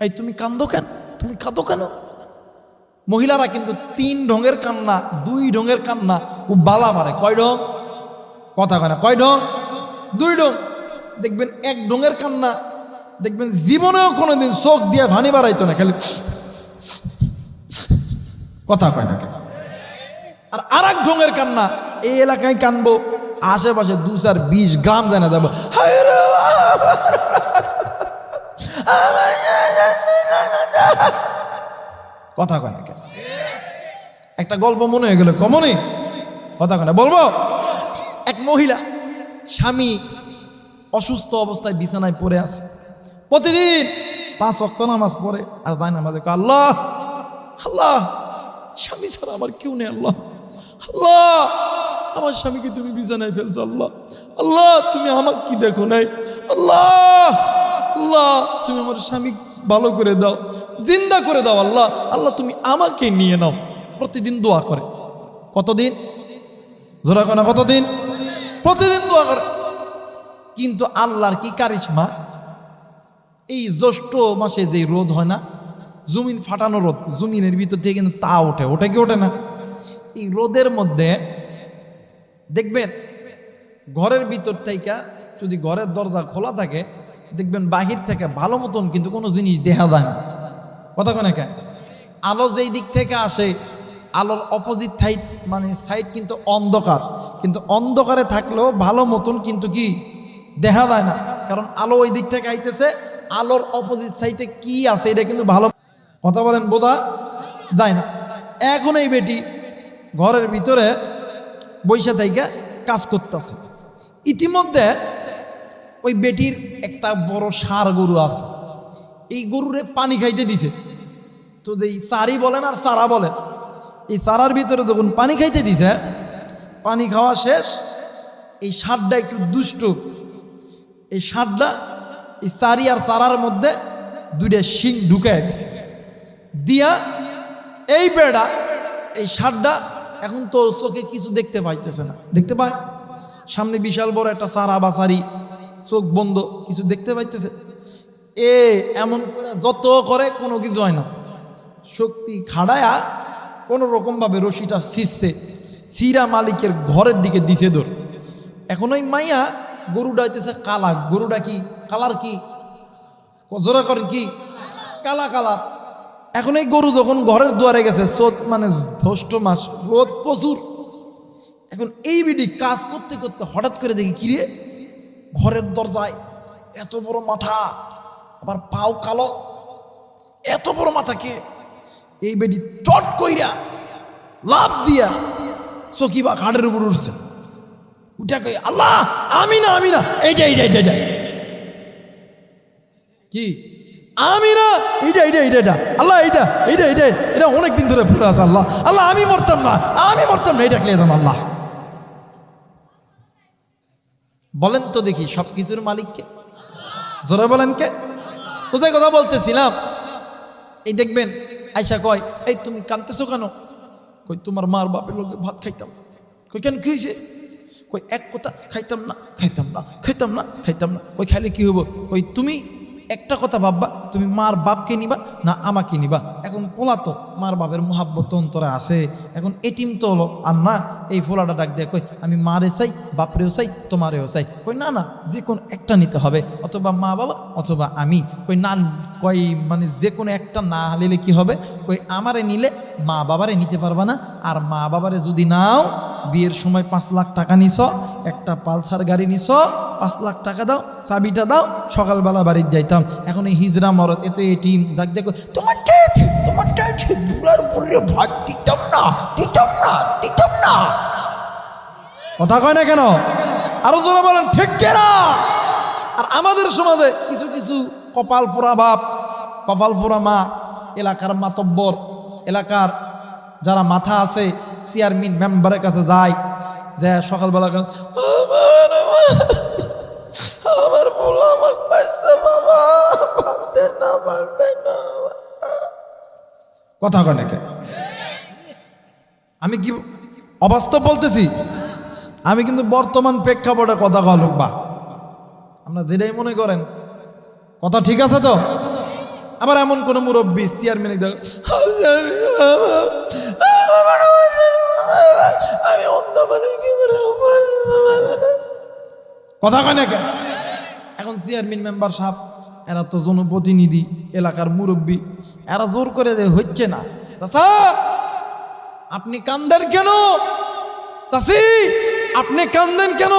এই তুমি কান্দো কেন? তুমি কাঁদো কেন? মহিলারা কিন্তু 3 ঢঙের কান্না, 2 ঢঙের কান্না ও বালা মারে। কয় ঢং? কথা কয় না, কয় ঢং? 2 ঢং। দেখবেন 1 ঢঙের কান্না দেখবেন জীবনেও কোনোদিন চোখ দিয়ে ভানি বাড়াইতো না, খালি কথা কয় না। আর আরেক ঢঙের কান্না, এই এলাকায় কানবো, আশেপাশে 2-4-20 গ্রাম জানা যাবো, কথা কয় না। একটা গল্প মনে হয়ে গেল, কমনি কথা কয় না, বলবো। এক মহিলা, স্বামী অসুস্থ অবস্থায় বিছানায় পড়ে আছে, প্রতিদিন 5 ওয়াক্ত নামাজ পড়ে আর তাই নামাজে কয়, আল্লাহ আল্লাহ, স্বামী ছাড়া আমার কেউ নেই, আল্লাহ আল্লাহ, আমার স্বামীকে তুমি বিছানায় ফেলছো, আল্লাহ আল্লাহ, তুমি আমাকে কি দেখো নাই, আল্লাহ আল্লাহ, তুমি আমার স্বামী ভালো করে দাও, জিন্দা করে দাও, আল্লাহ আল্লাহ, তুমি আমাকে নিয়ে নাও। প্রতিদিন দোয়া করে। কতদিন? জোরা কোনা, কতদিন? প্রতিদিন দোয়া করে। কিন্তু আল্লাহর কি কারিশমা, এই জ্যৈষ্ঠ মাসে যে রোদ হয় না, জমিন ফাটানো রোদ, জমিনের ভিতর থেকে কিন্তু তা ওঠে, ওঠে কি ওঠে না? এই রোদের মধ্যে দেখবেন ঘরের ভিতর থেকে যদি ঘরের দরজা খোলা থাকে, দেখবেন বাহির থেকে ভালো মতন কিন্তু কোনো জিনিস দেখা যায় না। কথা কোন? আলো যেই দিক থেকে আসে, আলোর অপোজিট সাইড সাইড কিন্তু অন্ধকার, কিন্তু অন্ধকারে থাকলেও ভালো মতন কিন্তু কি দেখা যায় না, কারণ আলো ওই দিক থেকে আইতেছে, আলোর অপোজিট সাইডে কি আছে এটা কিন্তু ভালো, কথা বলেন, বোঝা যায় না। এখন এই বেটি ঘরের ভিতরে বৈশা থেকে কাজ করতেছে, ইতিমধ্যে ওই বেটির একটা বড় ষাঁড় গরু আছে, এই গরুরে পানি খাইতে দিছে। তো এই চারি বলেন আর চারা বলেন, এই চারার ভিতরে যখন পানি খাইতে দিছে, পানি খাওয়া শেষ, এই ষাঁড়টা একটু দুষ্ট, এই ষাঁড়টা এই চারি আর চারার মধ্যে 2টা শিং ঢুকাই দিছে, দিয়া এই বেড়া এই ষাঁড়টা এখন তোর চোখে কিছু দেখতে পাইতেছে না, দেখতে পায় সামনে বিশাল বড় একটা চারা বা চারি, চোখ বন্ধ, কিছু দেখতে পাইতেছে। এমন করে যত করে কোনো কিছু হয় না, শক্তি খাড়ায়া কোনো রকমভাবে রশিটা ছিঁড়ছে, সিরা মালিকের ঘরের দিকে দিছে দৌড়। এখন ওই মাইয়া গরুটা হইতেছে কালা, গরুটা কি কালার, কি জোরা করেন কি কালা কালার। এখন এই গরু যখন ঘরের দুয়ারে গেছে, মানে জ্যৈষ্ঠ মাস, রোদ প্রচুর। এখন এই বিডি কাজ করতে করতে হঠাৎ করে দেখি কিরে ঘরের দরজায় এত বড় মাথা, আবার পাও কালো, এত বড় মাথা কে? এই বেডি চট কইরা লাভ দিয়া চকি বা ঘাটের উপর উঠছে, উঠা কই আল্লাহ আমি না আমি না, এইটা এইটা এইটা এইটা কি আমি না, এইটা এইটা এইটা এটা আল্লাহ, এইটা এইটা এইটা এটা অনেকদিন ধরে পড়ে আছে আল্লাহ, আল্লাহ আমি মরতাম না, আমি মরতাম না, এটা ক্লিয়ার আল্লাহ। বলেন তো দেখি সবকিছুর মালিককে? জোরে বলেন কে? কোথায় কথা বলতেছিলাম, এই দেখবেন আয়সা কয় এই তুমি কাঁদতেছো কেন? কই তোমার মার বাপের লোকে ভাত খাইতাম। কই কেন কি হয়েছে? কই এক কথা খাইতাম না খাইতাম না খাইতাম না খাইতাম না। কই খাইলে কি হবো? কই তুমি একটা কথা ভাববা, তুমি মার বাপকে নিবা না আমাকে নিবা। এখন পোলা তো মার বাপের মোহাব্বত অন্তরে আছে, এখন এটিম তো হলো আর না। এই ফোলাটা ডাক দিয়ে কই আমি মারে চাই, বাপরেও চাই, তোমারেও চাই। কই না না, যে কোনো একটা নিতে হবে, অথবা মা বাবা অথবা আমি। কই না, কই মানে যে কোনো একটা না নিলে কি হবে? কই আমারে নিলে মা বাবারে নিতে পারবা না, আর মা বাবারে যদি নাও বিয়ের সময় 5 লাখ টাকা নিছ, একটা পালসার গাড়ি নিছ, 5 লাখ টাকা দাও, চাবিটা দাও, সকালবেলা বাড়িতে যাইতাম। এখন এই হিজরা মরদ এত এটিম ডাক দেখো তোমারটাই ঠিক, তোমারটাই ঠিক, বুড়ার বুড়িয়ে ভাত দিতাম না দিতাম না দিতাম না। কথা কয় না কেন? আরো জোরে বলেন ঠিক কেনা। আর আমাদের সমাজে কিছু কিছু কপাল পোড়া বাপ, কপাল পোড়া মা, এলাকার মাতব্বর, এলাকার যারা মাথা আছে, চেয়ারম্যান মেম্বারের কাছে যায়, যে সকালবেলা আমার বলা আমাকে পাইছে বাবা, ভাবতেন না ভাবতেন না। কথা কয় নাকি? আমি কি অবাস্তব বলতেছি? আমি কিন্তু বর্তমান প্রেক্ষাপটে কথা কয় লোক, বা আমরা যেটাই মনে করেন কথা ঠিক আছে তো। আবার এমন কোন মুরব্বী চেয়ারম্যান আমি অন্ধ মানুষ, কথা কয় না কেন? এখন চেয়ারম্যান মেম্বার সাহেব এরা তো জনপ্রতিনিধি, এলাকার মুরব্বী, এরা জোর করে যে হচ্ছে না। চাচা আপনি কান্দেন কেন? চাচি আপনি কান্দেন কেন?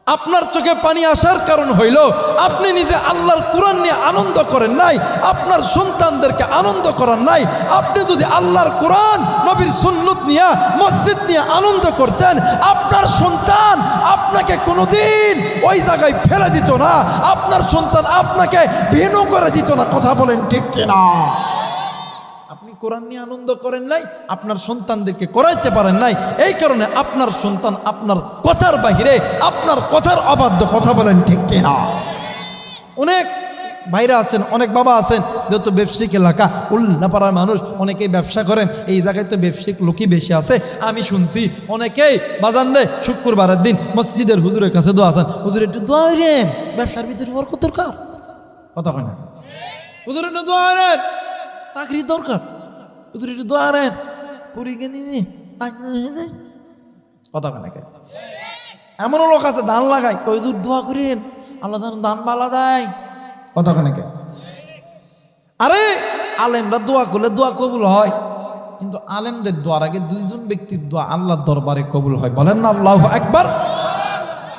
আপনার চোখে পানি আসার কারণ হইল আপনি নিজে আল্লাহর কোরআন নিয়ে আনন্দ করেন নাই, আপনার সন্তানদেরকে আনন্দ করান নাই। আপনি যদি আল্লাহর কোরআন, নবীর সুন্নত নিয়ে, মসজিদ নিয়ে আনন্দ করতেন, আপনার সন্তান আপনাকে কোনোদিন ওই জায়গায় ফেলে দিত না, আপনার সন্তান আপনাকে ভেনু করে দিত না। কথা বলেন ঠিক কিনা? আপনি কোরআন নিয়ে আনন্দ করেন নাই, আপনার সন্তানদেরকে করাইতে পারেন নাই, এই কারণে আপনার সন্তান আপনার কথার বাহিরে, আপনার কথার অবাধ্য। কথা বলেন ঠিক কিনা? অনেক ভাইরা আছেন, অনেক বাবা আছেন, যেহেতু ব্যবসায়িক এলাকা, উল্লাপাড়ার মানুষ, অনেকেই ব্যবসা করেন, এই জায়গায় তো ব্যবসায়িক লোকই বেশি আছে। আমি শুনছি অনেকেই বাজান রে শুক্রবারের দিন মসজিদের হুজুরের কাছে দোয়া আছেন, হুজুর একটু দোয়া হইলেন, ব্যবসার ভিতরে বরকত দরকার। কথা কয় না? হুজুর একটু দোয়া হইলেন, চাকরির দরকার, হুজুর একটু দোয়া হইলেন, পরীক্ষা নিয়ে। কথা কয় না? এমনও লোক আছে ধান লাগায়, হুজুর দোয়া করেন আল্লাহ ধান বালা দেয়। কথা কয় না? আরে আলেমরা দোয়া করলে দোয়া কবুল হয়, কিন্তু আলেমদের দোয়ার আগে 2জন ব্যক্তির দোয়া আল্লাহর দরবারে কবুল হয়। বলেন না আল্লাহু আকবার।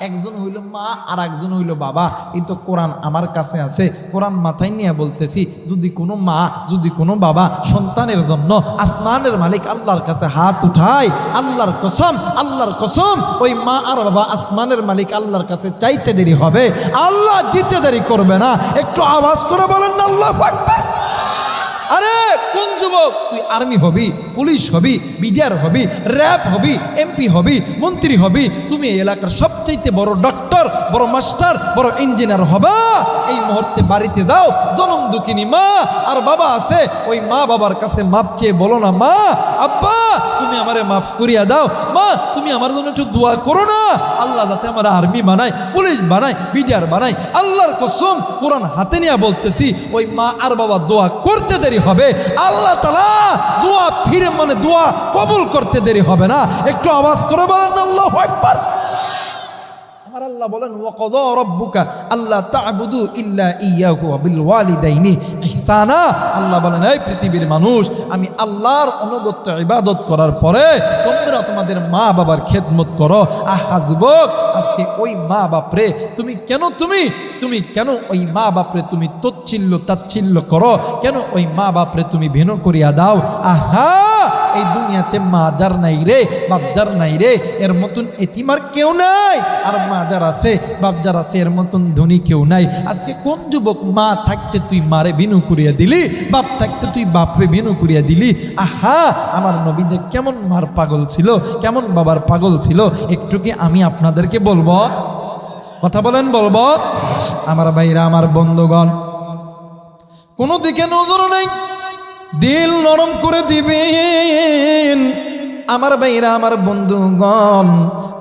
একজন হইল মা আর একজন হইল বাবা। এই তো কোরআন আমার কাছে আছে, কোরআন মাথায় নিয়ে বলতেছি, যদি কোনো মা, যদি কোনো বাবা সন্তানের জন্য আসমানের মালিক আল্লাহর কাছে হাত উঠায়, আল্লাহর কসম, আল্লাহর কসম, ওই মা আর বাবা আসমানের মালিক আল্লাহর কাছে চাইতে দেরি হবে, আল্লাহ দিতে দেরি করবে না। একটু আওয়াজ করে বলেন না আল্লাহু আকবার। আরে কোন যুবক তুই আর্মি হবি, পুলিশ হবি, বিডিআর হবি, র্যাব হবি, এমপি হবি, মন্ত্রী হবি, তুমি এই এলাকার সবচাইতে বড় ডক্টর, বড় মাস্টার, বড় ইঞ্জিনিয়ার হবা, এই মুহূর্তে বাড়িতে যাও, জনম দুঃখিনী মা আর বাবা আছে, ওই মা বাবার কাছে মাপ চেয়ে বলো না, মা আব্বা তুমি আমারে মাফ করিয়া দাও, মা তুমি আমার জন্য একটু দোয়া করো না, আল্লাহ যাতে আমার আর্মি বানায়, পুলিশ বানায়, বিডিআর বানায়। আল্লাহর কসম কোরআন হাতে নিয়ে বলতেছি, ওই মা আর বাবা দোয়া করতে দেরি হবে, আল্লাহ তাআলা দোয়া ফিরে মানে দোয়া কবুল করতে দেরি হবে না। একটু আওয়াজ করে বলেন আল্লাহু আকবার। আর আল্লাহ বলেন ওয়াকাযা রাব্বুকা আল্লা তা'বুদু ইল্লা ইয়্যাহু ওয়া বিল ওয়ালিদাইনি ইহসানা। আল্লাহ বলেন এই পৃথিবীর মানুষ, আমি আল্লাহর অনুগত্য ইবাদত করার পরে তোমরা তোমাদের মা বাবার খেদমত করো। আহা যুবক, আজকে ওই মা বাপরে তুমি কেন ওই মা বাপরে তুমি তাচ্ছিল্য করো? কেন ওই মা বাপরে তুমি ভেনো করিয়া দাও? আহা, এই দুনিয়াতে মা যার নাই রে, বাপ যার নাই রে, এর মতন এতিম আর কেউ নাই। আর মা যার আছে, বাপ যার আছে, এর মতন ধনী কেউ নাই। আজকে কোন যুবক মা থাকতে তুই মারে বিনু করিয়া দিলি, বাপ থাকতে তুই বাপরে বিনু করিয়া দিলি? আহা, আমার নবীদে কেমন মার পাগল ছিল, কেমন বাবার পাগল ছিল, একটু কি আমি আপনাদেরকে বলবো? কথা বলেন, বলবো? আমার ভাইরা, আমার বন্ধুগণ, কোনো দিকে নজর নেই, দিল নরম করে দিবেন। আমার ভাইরা, আমার বন্ধুগণ,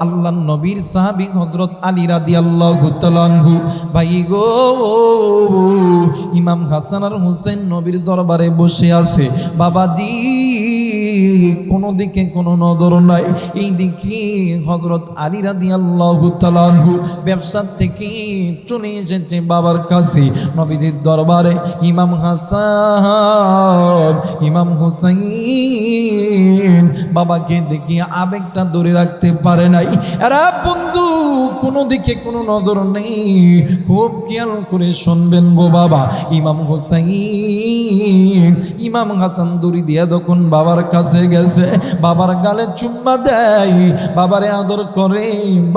আল্লাহ নবীর সাহাবী হযরত আলী রাদিয়াল্লাহু তাআলা আনহু, ভাই গো, ইমাম হাসান আর হুসেন নবীর দরবারে বসে আছে। বাবাজি, কোনো দিকে কোনো নজর নাই। এই দিকে হযরত আলী রাদিয়াল্লাহু তাআলা আনহু ব্যবসা থেকে চলে এসেছে বাবার কাছে নবীদের দরবারে। ইমাম হাসান, ইমাম হুসাইন বাবাকে দেখি আবেগটা ধরে রাখতে পারে নাই। আরে বন্ধু, কোনো দিকে কোনো নজর নেই, খুব খেয়াল করে শুনবেন গো বাবা। ইমাম হুসাইন, ইমাম হাসান দড়ি দিয়া যখন বাবার কাছে গেছে, বাবার গালে চুম্মা দেয়, বাবারে আদর করে।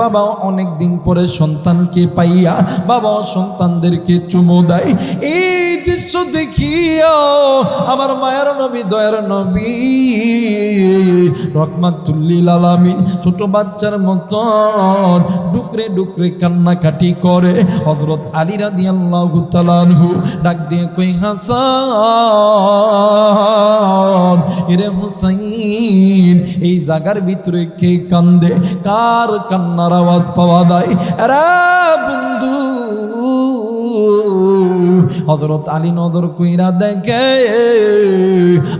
বাবা অনেক দিন পরে সন্তানকে পাইয়া বাবা সন্তানদেরকে চুমো দেয়। এই দৃশ্য দেখিয়া আমার মায়ের নবী, দয়ার নবী রহমাতুল লিল আলামিন ছোট বাচ্চার মতন ডুকরে ডুকরে কান্নাকাটি করে। হযরত আলী রাদিয়াল্লাহু তাআলা আনহু ডাক দিয়ে কই, হাসান, এরে হুসাইন, এই জায়গার ভিতরে কে কান্দে? কার কান্নার আওয়াজ পাওয়া যায়? আরে বন্ধু, হযরত আলী নজর কইরা দেখে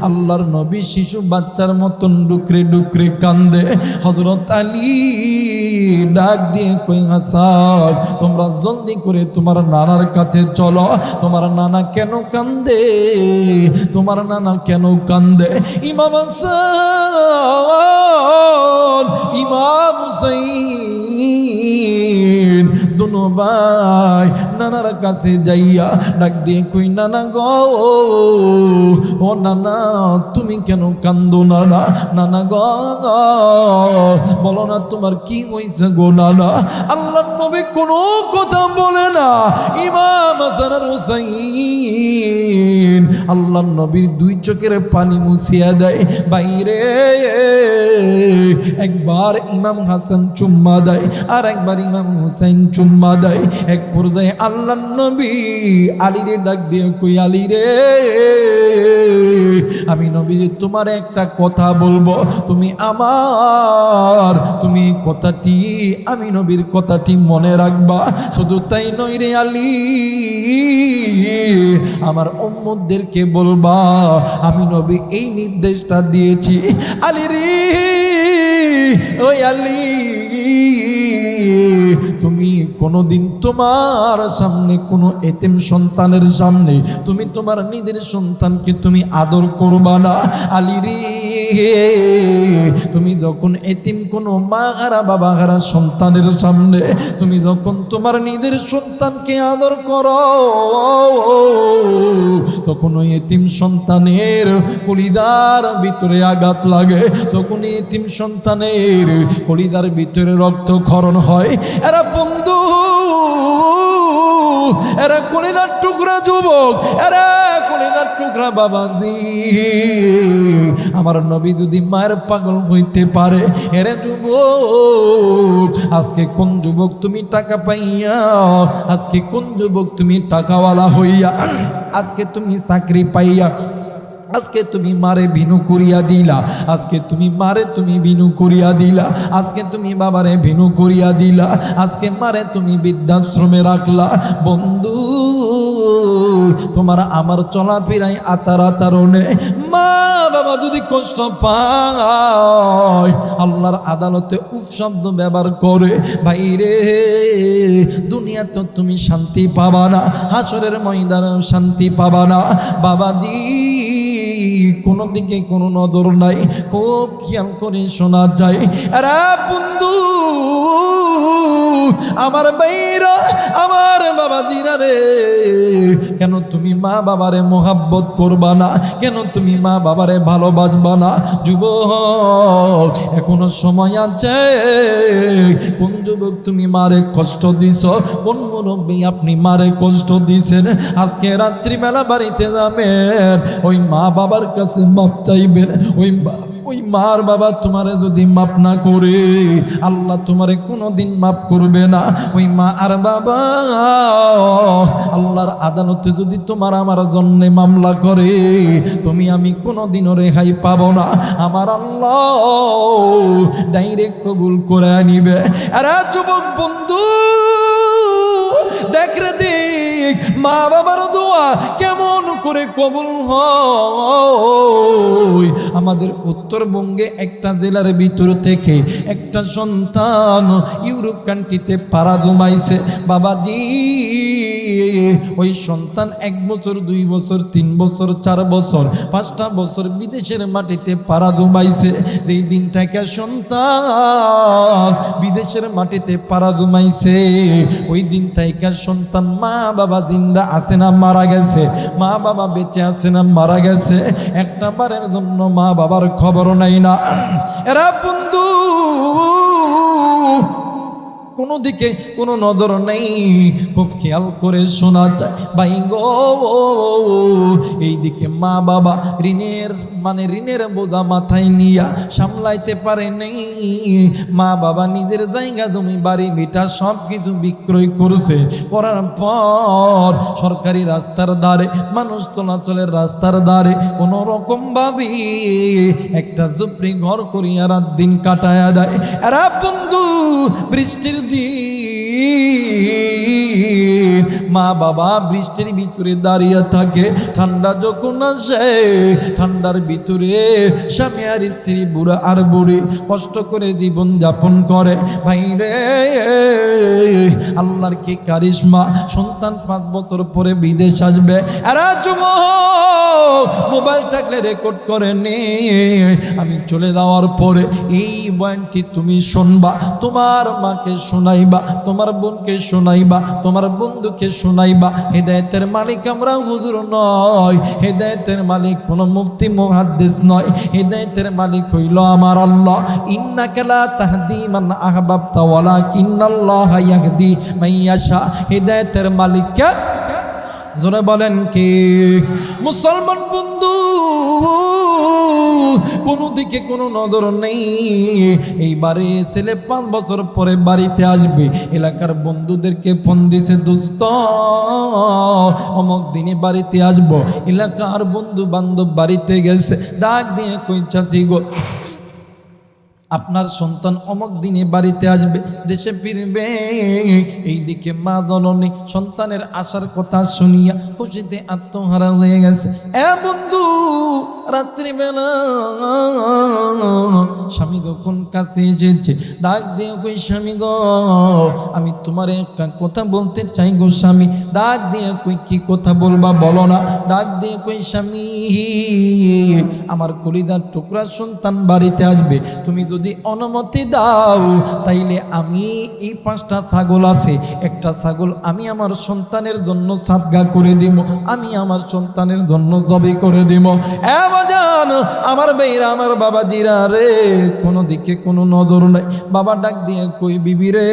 আল্লাহর নবী শিশু বাচ্চার মতন ডুকরে ডুকরে কান্দে। হযরত আলী ডাক দিয়ে কই, হাসান, তোমরা জলদি করে তোমার নানার কাছে চলো। তোমার নানা কেন কান্দে? তোমার নানা কেন কান্দে? ইমাম হাসান, ইমাম হুসাইন দুনো ভাই নানার কাছে যাইয়া ডাক দিয়ে কই, নানা গো, ও নানা, তুমি কেন কান্দো? নানা, নানা গো, বলো না তোমার কি হয়েছে গো নানা? আল্লাহর নবী কোনো কথা বলে না। ইমাম হাসান আর হুসাইন আল্লাহর নবীর দুই চোখের পানি মুছিয়া দেয়। বাইরে একবার ইমাম হাসান চুম্মা দেয়, আর একবার ইমাম হুসাইন চুম্মা দেয়। এক পর্যায়ে আল্লাহর নবী আলীরে ডাক দিয়ে কই, আলী রে, আমি নবী তোমার একটা কথা বলবো, তুমি আমার, তুমি কথাটি, আমি নবীর কথাটি মনে রাখবা। শুধু তাই নয় রে আলী, আমার উম্মতদেরকে বলবা আমি নবী এই নির্দেশটা দিয়েছি। আলী রে, ওই আলী, তুমি কোনোদিন তোমার সামনে কোনো এতিম সন্তানের সামনে তুমি তোমার নিজের সন্তানকে তুমি আদর করবা না। আলী রে, তুমি যখন এতিম কোনো মা হারা বাবা হারা সন্তানের সামনে তুমি যখন তোমার নিজের সন্তানকে আদর করো, তখন ওই এতিম সন্তানের কলিদার ভিতরে আঘাত লাগে, তখন এতিম সন্তানের কলিদার ভিতরে রক্তক্ষরণ হয়। এরা বন্ধু, এরা কলিদার টুকরা যুবক, এরা কলিদার টুকরা বাবাজি। আমার নবী যদি মায়ের পাগল হইতে পারে, এরে যুবক, আজকে কোন যুবক তুমি টাকা পাইয়া, আজকে কোন যুবক তুমি টাকাওয়ালা হইয়া, আজকে তুমি চাকরি পাইয়া আজকে তুমি মারে ভিনু করিয়া দিলা, আজকে তুমি মারে তুমি ভিনু করিয়া দিলা, আজকে তুমি বাবারে ভিনু করিয়া দিলা, আজকে মারে তুমি বৃদ্ধাশ্রমে রাখলা। বন্ধু তোমার আমার চলাফেরায় আচার আচরণে মা বাবা যদি কষ্ট পায়, আল্লাহর আদালতে উফ শব্দ ব্যবহার করে, ভাইরে দুনিয়াতে তুমি শান্তি পাবা না, হাসরের ময়দানেও শান্তি পাবা না। বাবাজি কোনো দিকে কোনো নজর নাই, খুব খেয়াল করে শোনা যায়। আরে বন্ধু আমার ভাইরা, আমার বাবাজিরা রে, কেন তুমি মা বাবারে মোহাব্বত করবা না? কেন তুমি মা বাবারে ভালোবাসবা না? যুবক এখনো সময় আছে। কোন যুবক তুমি মারে কষ্ট দিছ? কোন মুরব্বী আপনি মারে কষ্ট দিছেন? আজকে রাত্রিবেলা বাড়িতে যাবেন, ওই মা বাবার কাছে মাপ চাইবেন। ওই মার বাবা তোমারে যদি মাপ না করে, আল্লাহ তোমারে কোনোদিন মাপ করবে না। ওই মা আর বাবা আল্লাহর আদালতে যদি তোমার আমার জন্য মামলা করে, তুমি আমি কোনোদিনও রেহাই পাবো না। আমার আল্লাহ ডাইরেক্ট কবুল করে নিবে। আরে যুবক বন্ধু দেখ রে দেখ, মা বাবার দোয়া কেমন করে কবুল হয়। আমাদের উত্তরবঙ্গে একটা জেলার ভিতর থেকে একটা সন্তান ইউরোপ কান্ট্রিতে পাড়া জমাইছে। বাবাজি ওই সন্তান 1 বছর 2 বছর 3 বছর 4 বছর 5টা বছর বিদেশের মাটিতে পাড়া জমাইছে। যেই দিন থেকে সন্তান বিদেশের মাটিতে পাড়া জমাইছে, ওই দিন থেকে সন্তান মা বাবা জিন্দা আছে না মারা গেছে, মা বাবা বেঁচে আছে না মারা গেছে, একটা বারের জন্য মা বাবার খবর নাই না। এরা বন্ধু কোনো দিকে কোনো নজর নেই, খুব খেয়াল করে শোনা যায়। ভাই গো এইদিকে মা বাবা ঋণের বোঝা মাথায় নিয়া সামলাইতে পারে নেই। মা বাবা নিজের জায়গা জমি বাড়ি ভিটা সব কিছু বিক্রয় করছে, করার পর সরকারি রাস্তার ধারে, মানুষ চলাচলের রাস্তার ধারে কোনো রকম ভাবে একটা ঝুপড়ি ঘর করিয়া রাত দিন কাটায়া দেয়। এরা বন্ধু বৃষ্টির দিন মা বাবা বৃষ্টির ভিতরে দাঁড়িয়ে থাকে, ঠান্ডা যখন আসে ঠান্ডার ভিতরে স্বামী আর স্ত্রী, বুড়া আর বুড়ি কষ্ট করে জীবন যাপন করে। ভাই রে আল্লাহর কি কারিশমা, সন্তান 5 বছর পরে বিদেশ আসবে। এরা যুবক মোবাইল থাকলে রেকর্ড করে নে, আমি চলে যাওয়ার পরে এই বয়ানটি তুমি শুনবা, তোমার মাকে শোনাইবা, তোমার বোনকে শোনাইবা, তোমার বন্ধুকে শোনাইবা। হেদায়েতের মালিক আমরা হুজুর নয়, হেদায়েতের মালিক কোন মুফতি মুহাদ্দিস নয়, হেদায়েতের মালিক হইল আমার আল্লাহ। ইন্নাকা লা তাহদি মান আহবাবতা ওয়ালাকিন্নাল্লাহা ইয়াহদি মান ইয়াশা। হেদায়েতের মালিক কে? জোরে বলেন কি? মুসলমান বন্ধু কোনো দিকে কোনো নজর নেই। এইবারে ছেলে 5 বছর পরে বাড়িতে আসবে, এলাকার বন্ধুদেরকে ফোন দিছে, দোস্ত অমুক দিনে বাড়িতে আসবো। এলাকার বন্ধু বান্ধব বাড়িতে গেছে, ডাক দিয়ে কই চাচি গো আপনার সন্তান অমুক দিনে বাড়িতে আসবে, দেশে ফিরবে। এইদিকে মা জননী সন্তানের আসার কথা শুনিয়া খুশিতে আত্মহারা হয়ে গেছে। এ বন্ধু রাত্রিবেলা স্বামী যখন কাছে এসেছে, ডাক দিয়ে কই স্বামী গো আমি তোমার একটা কথা বলতে চাই গো স্বামী। ডাক দিয়ে কই কি কথা বলবা বলো না। ডাক দিয়ে কই স্বামী আমার কলিজার টুকরা সন্তান বাড়িতে আসবে, তুমি যদি অনুমতি দাও তাইলে আমি এই 5টা ছাগল আছে, একটা ছাগল আমি আমার সন্তানের জন্য সাদগা করে দিব, আমি আমার সন্তানের জন্য জবে করে দিব। এ বাজান আমার ভাইরা, আমার বাবাজিরা রে, কোনো দিকে কোনো নজর নাই। বাবা ডাক দিয়ে কই বিবি রে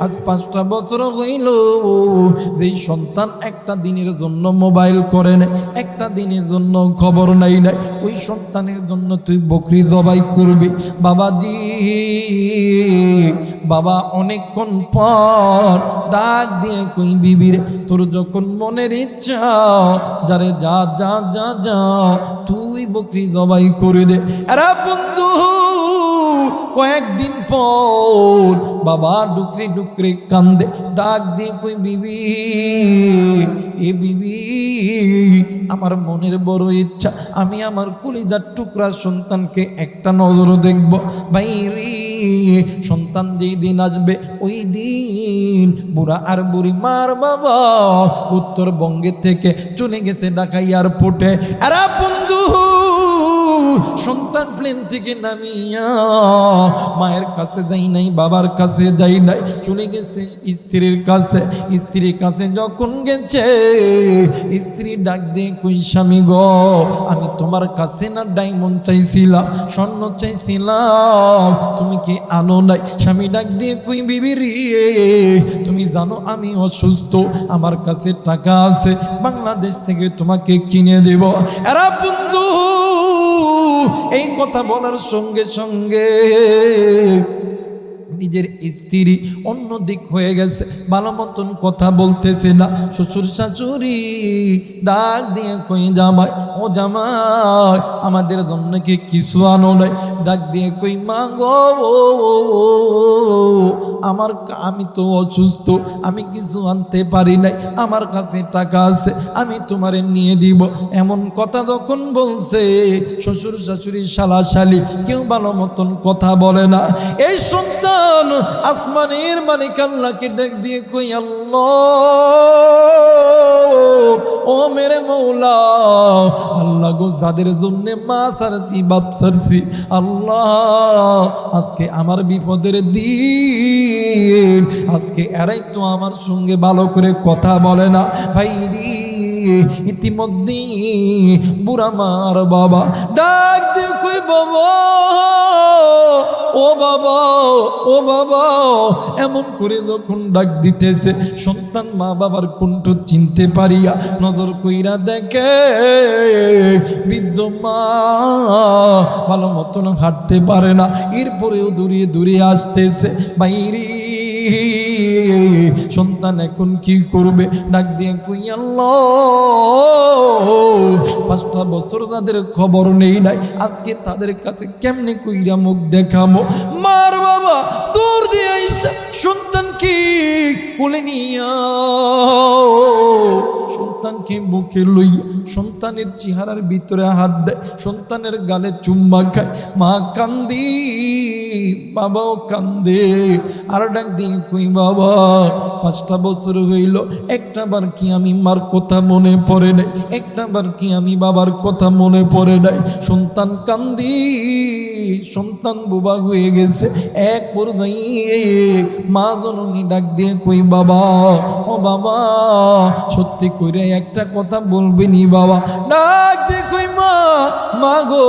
আজ 5টা বছর হইল যেই সন্তান একটা দিনের জন্য মোবাইল করে নেয়, একটা দিনের জন্য খবর নাই, ওই সন্তানের জন্য তুই বকরি জবাই করবি। করবি বাবাজি। বাবা অনেকক্ষণ পর ডাক দিয়ে কই বিবির তোর যখন মনের ইচ্ছা যারে যা যা যা যা তুই বকরি জবাই করে দে। আরে বন্ধু কয়েকদিন পর বাবা ডুকরে ডুকরে কান্দে, ডাক দিয়ে কই বিবি, এ বিবি আমার মনের বড় ইচ্ছা আমি আমার কলিজার টুকরা সন্তানকে একটা নজর দেখব। ভাইরে সন্তান যেই দিন আসবে ওই দিন বুড়া আর বুড়ি মার বাবা উত্তরবঙ্গে থেকে চলে গেছে ঢাকা এয়ারপোর্টে। আরে বন্ধু সন্তান প্লেন থেকে নামিয়া মায়ের কাছে যাই নাই, বাবার কাছে যাই নাই, চলে গেছে স্ত্রীর কাছে। স্ত্রীর কাছে যখন গেছে স্ত্রী ডাক দিয়ে কই স্বামী গো আমি তোমার কাছে না ডায়মন্ড চাইছিলাম, স্বর্ণ চাইছিলাম, তুমি কি আনো নাই? স্বামী ডাক দিয়ে কই বিবি রে তুমি জানো আমি অসুস্থ, আমার কাছে টাকা আছে, বাংলাদেশ থেকে তোমাকে কিনে দেব। এরা বন্ধু এই কথা বলার সঙ্গে সঙ্গে নিজের স্ত্রী অন্য দিক হয়ে গেছে, ভালো মতন কথা বলতেছে না। শ্বশুর শাশুড়ি ডাক দিয়ে কই জামাই, ও জামাই আমাদের জন্য কি কিছু আনো নাই? ডাক দিয়ে কই মা গো আমি তো অসুস্থ, আমি কিছু আনতে পারি নাই, আমার কাছে টাকা আছে, আমি তোমারে নিয়ে দিব। এমন কথা যখন বলছে শ্বশুর শাশুড়ি শালাশালি কেউ ভালো মতন কথা বলে না। এই সন্তান আসমানের মালিক আল্লাহকে ডাক দিয়ে কই আল্লাহ ও মেরে মৌলা, আল্লাহ গো যাদের জন্য মা ছাড়ছি বাপ ছাড়ছি, আল্লাহ আজকে আমার বিপদের দিন, আজকে এরাই তো আমার সঙ্গে ভালো করে কথা বলে না। ভাইরি ইতিমধ্যে বুড়া মার বাবা ডাক দিয়ে কই বাবা ও বাবা ও বাবা, এমন করে যখন ডাক দিতেছে সন্তান মা বাবার কণ্ঠ চিনতে পারিয়া নজর কইরা দেখে বৃদ্ধ মা ভালো মতন হাঁটতে পারে না, এরপরেও দূরিয়ে দূরিয়ে আসতেছে। বাইরে সন্তান এখন কি করবে? ডাক দিয়ে কই আল্লাহ 5টা বছর তাদের খবর নেই নাই, আজকে তাদের কাছে কেমনে কইরা মুখ দেখামো? মার বাবা দূর দিয়ে আইসা সন্তান কি কোলে নিয়া সন্তানকে বুকে লইয়া সন্তানের চেহারার ভিতরে হাত দেয়, সন্তানের গালে চুম্মা খায়। মা কান্দি বাবাও কান্দে, আর ডাক দিয়ে কই বাবা 5টা বছর হইল, একটা বার কি আমি মার কথা মনে পড়ে নাই, একটা বার কি আমি বাবার কথা মনে পড়ে নাই? সন্তান কান্দি, সন্তান বোবা হয়ে গেছে। এক পর্যায়ে মা জননী ডাক দিয়ে কই বাবা ও বাবা সত্যি কইরে একটা কথা বলবেনি বাবা? ডাক দিয়ে কই মা মা গো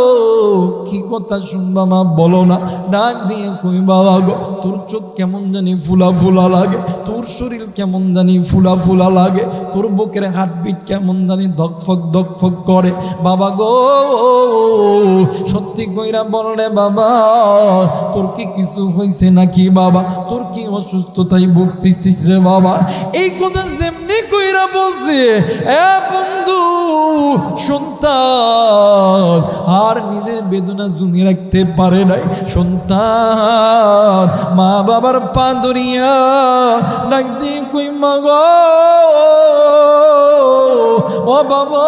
কি কথা শুনবা মা বলো না? ডাক দিয়ে কই বাবা গো তোর চোখ কেমন জানি ফুলা ফুলা লাগে, তোর শরীর কেমন জানি ফুলা ফুলা লাগে, তোর বুকের হার্টবিট কেমন জানি ধকফক ধকফক করে। বাবা গো সত্যি কইরা বল রে বাবা তোর কি কিছু হয়েছে নাকি? বাবা তোর কি অসুস্থতায় ভুগতেছিস রে বাবা? এই কথা যেমনি কইরা বলছে এ বন্ধু সন্তান আর নিজের বেদনা জমিয়ে রাখতে পারে নাই। সন্তান মা বাবার পা ধরিয়া ডাক দিয়ে কই মা গো ও বাবা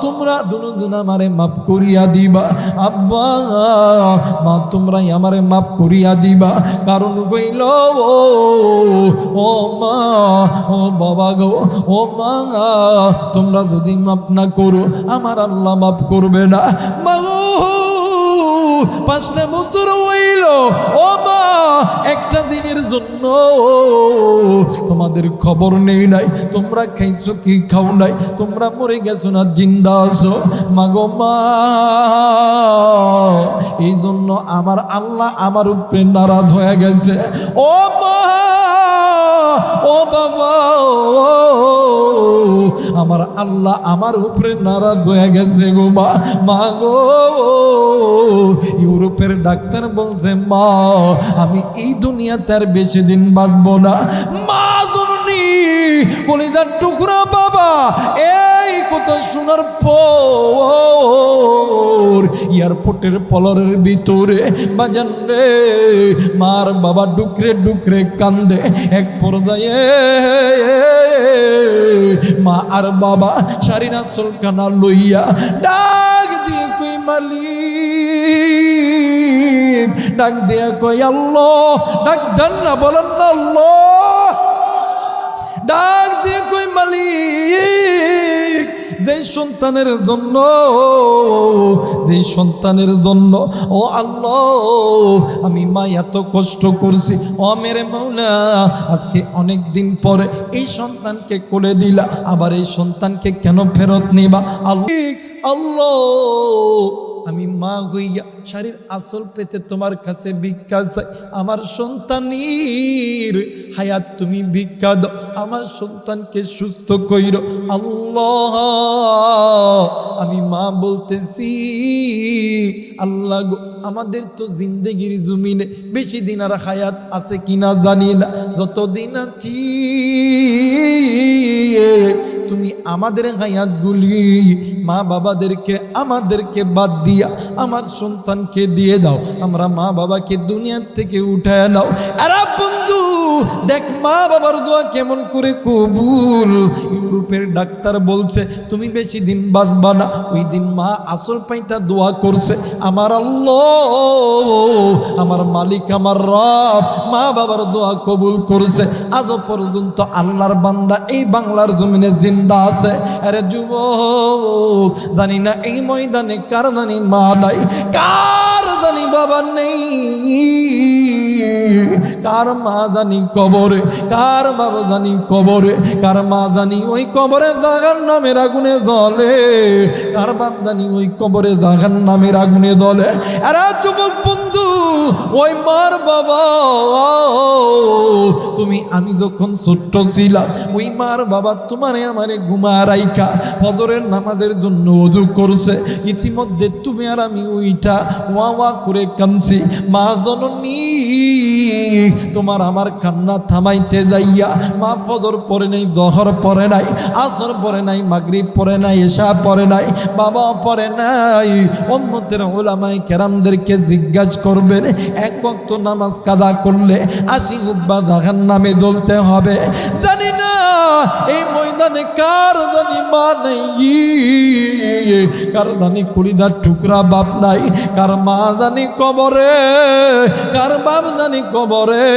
তোমরা দুজন আমারে মাফ করিয়া দিবা, আব্বা মা তোমরাই আমারে মাফ করিয়া দিবা। কারণ কইল ও মা ও বাবা গো ও মা তোমরা যদি মাফ না করো আমার আল্লাহ মাফ করবে না। মা 5টা বছর হইল ও মা একটা দিনের জন্য তোমাদের খবর নেই নাই, তোমরা খাইছো কি খাও নাই, তোমরা মরে গেছো না জিন্দা আছো? মাগো মা এই জন্য আমার আল্লাহ আমার উপরে নারাজ হয়ে গেছে। ও মা ও বাবা আমার আল্লাহ আমার উপরে নারাজ হয়ে গেছে গো মা। মা গো, ইউরোপের ডাক্তার বলছে মা আমি এই দুনিয়াতে আর বেশি দিন বাঁচবো না। মা জননী কলিজার টুকরা বাবা এই কথা শোনার পর এয়ারপোর্টের পলরের ভিতরে বাজান রে মার বাবা ডুকরে ডুকরে কান্দে। এক পর্যায়ে মা আর বাবা শারীরা সুলকানা লইয়া ডাক দিয়ে কই মালিক, ডাক দিয়ে কই আল্লাহ, ডাক দেন না বলেন না আল্লাহ, ডাক দিয়ে কই মালিক যেই সন্তানের জন্য ও আল্লাহ আমি মা এত কষ্ট করছি, ও মেরে মাওলা আজকে অনেক দিন পরে এই সন্তানকে কোলে দিলা, আবার এই সন্তানকে কেন ফেরত নিবা আল্লাহ। আমি মা হইয়া শাড়ির আসল পেতে তোমার কাছে ভিক্ষা চাই, আমার সন্তানের হায়াত তুমি ভিক্ষা দাও, আমার সন্তানকে সুস্থ কইরো আল্লাহ। আমি মা বলতেছি আল্লাহ গো আমাদের তো জিন্দেগির জমিনে বেশি দিন আর হায়াত আছে কিনা জানি না, যতদিন আছি তুমি আমাদের হায়াতগুলি মা বাবাদেরকে আমাদেরকে বাদ দিয়া আমার সন্তানকে দিয়ে দাও, আমরা মা বাবাকে দুনিয়ার থেকে উঠায় নাও। আরে বন্ধু দেখ মা বাবার দোয়া কেমন করে কবুল। ইউরোপের ডাক্তার বলছে তুমি বেশি দিন বাঁচবা না, ওই দিন মা আসল পাইতা দোয়া করছে আমার আল্লাহ আমার মালিক আমার রব মা বাবার দোয়া কবুল করছে। আজও পর্যন্ত আল্লাহর বান্দা এই বাংলার জমিনে জিন্দা আছে। আরে যুবক জানি না এই ময়দানে কার জানি মা নাই, কার জানি বাবা নেই, কার মা জানি কবরে, কার বাবা জানি কবরে, কার মা জানি ওই কবরে জাহান্নামের আগুনে জ্বলে, কার বাপ জানি ওই কবরে জাহান্নামের আগুনে জ্বলে। আরে যুবক বন্ধু ওই মার বাবা তুমি আমি যখন ছোট্ট ছিলাম ওই মার বাবা তোমারে আমারে ঘুমা রাইখা ফজরের নামাজের জন্য ওযু করছে, ইতিমধ্যে তুমি আর আমি ওইটা ওয়া ওয়া করে কাঁদছি। মা জননী তোমার আমার কান্না থামাইতে যাইয়া মা ফজর পড়ে নাই, জহর পড়ে নাই, আসর পড়ে নাই, মাগরিব পড়ে নাই, এশা পড়ে নাই, বাবা পড়ে নাই। উম্মতের উলামায়ে কেরামদেরকে জিজ্ঞাসা করবেন এক ওয়াক্ত নামাজ কাদা করলে 80 হুব্বা জাহান্নামে জ্বলতে হবে। জানি না এই ময়দানে কার জানি মা নাই, কার জানি কলিজার টুকরা বাপ নাই, কার মা জানি কবরে, কার বাপ জানি কবরে,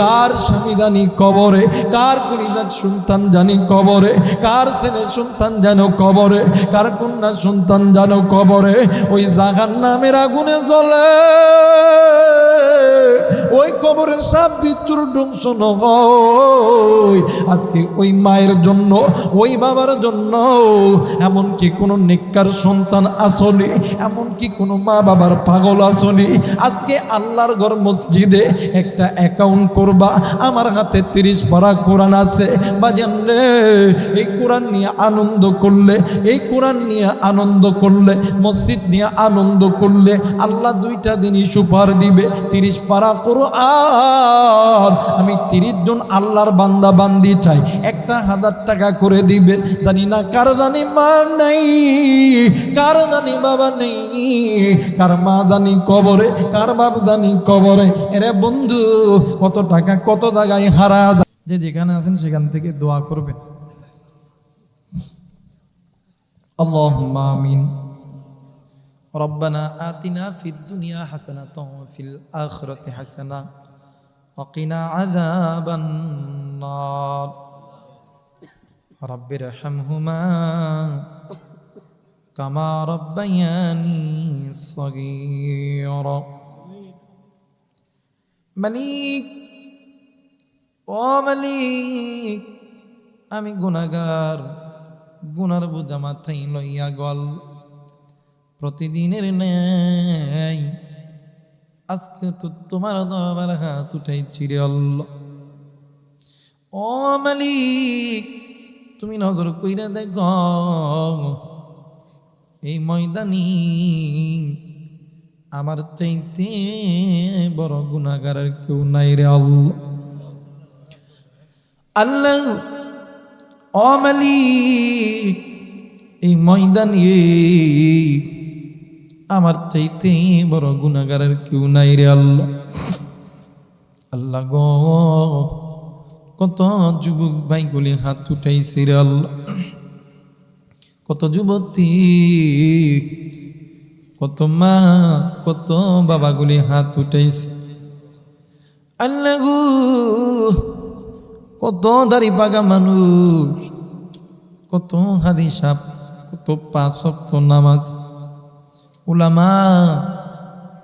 কার স্বামী জানি কবরে, কার কলিজার সন্তান জানি কবরে, কার ছেলে সন্তান যেন কবরে, কার কন্যা সন্তান যেন কবরে। ওই জাহান্নামের আগুনে জ্বলে, ওই কবরে সাপ বিচ্ছুর ধ্বংস নয়। আজকে ওই মায়ের জন্য ওই বাবার জন্য এমনকি কোনো নেককার সন্তান আসনি, এমনকি কোনো মা বাবার পাগল আসনি। আজকে আল্লাহর ঘর মসজিদে একটা অ্যাকাউন্ট করবা, আমার হাতে 30 পারা কোরআন আছে বাজান রে, এই কোরআন নিয়ে আনন্দ করলে, এই কোরআন নিয়ে আনন্দ করলে, মসজিদ নিয়ে আনন্দ করলে আল্লাহ 2টা দিনই সুপার দিবে। 30 পারা কোরআন আমি 30 জন আল্লাহর বান্দা বান্দি চাই, 1000 টাকা করে দিবেন। জানি না কার জানি মা নাই, কার জানি বাবা নেই, কার মা জানি কবরে, কার বাপ জানি কবরে। এরে বন্ধু কত টাকা কত জায়গায় হারা। যে যেখানে আছেন সেখান থেকে দোয়া করবেন। আল্লাহুম্মা আমিন। রব্বানা আতিনা ফিদ দুনিয়া হাসানাতাও ওয়া ফিল আখিরাতি হাসানা ওয়া কিনা আযাবান নার। রব্বিরহামহুমা কামা রব্বায়ানি সগীরা। মালিক ও মালিক আমি গুনাহগার, গুনার বোঝা মাথায় লইয়া গল প্রতিদিনের ন্যায় আজকে তো তোমার দরবার হাত উঠাইছি রে আল্লাহ। ও মালিক তুমি নজর কইরা দেখো এই ময়দানি আমার চাইতে বড় গুনাহগার আর কেউ নাই রে আল্লাহ। আল্লাহ ও মালিক, এই ময়দানে আমার চাইতে বড় গুনাহগার আর কেউ নাই রে আল্লাহ। আল্লাহ গো, কত যুবক ভাইগুলি হাত উঠাইছে রে আল্লাহ, কত যুবতী, কত মা, কত বাবাগুলি হাত উঠাইছে। আল্লাহ গো, কত দাড়ি পাকা মানুষ, কত হাদিস সাহেব, কত 5 ওয়াক্ত নামাজ, উলামা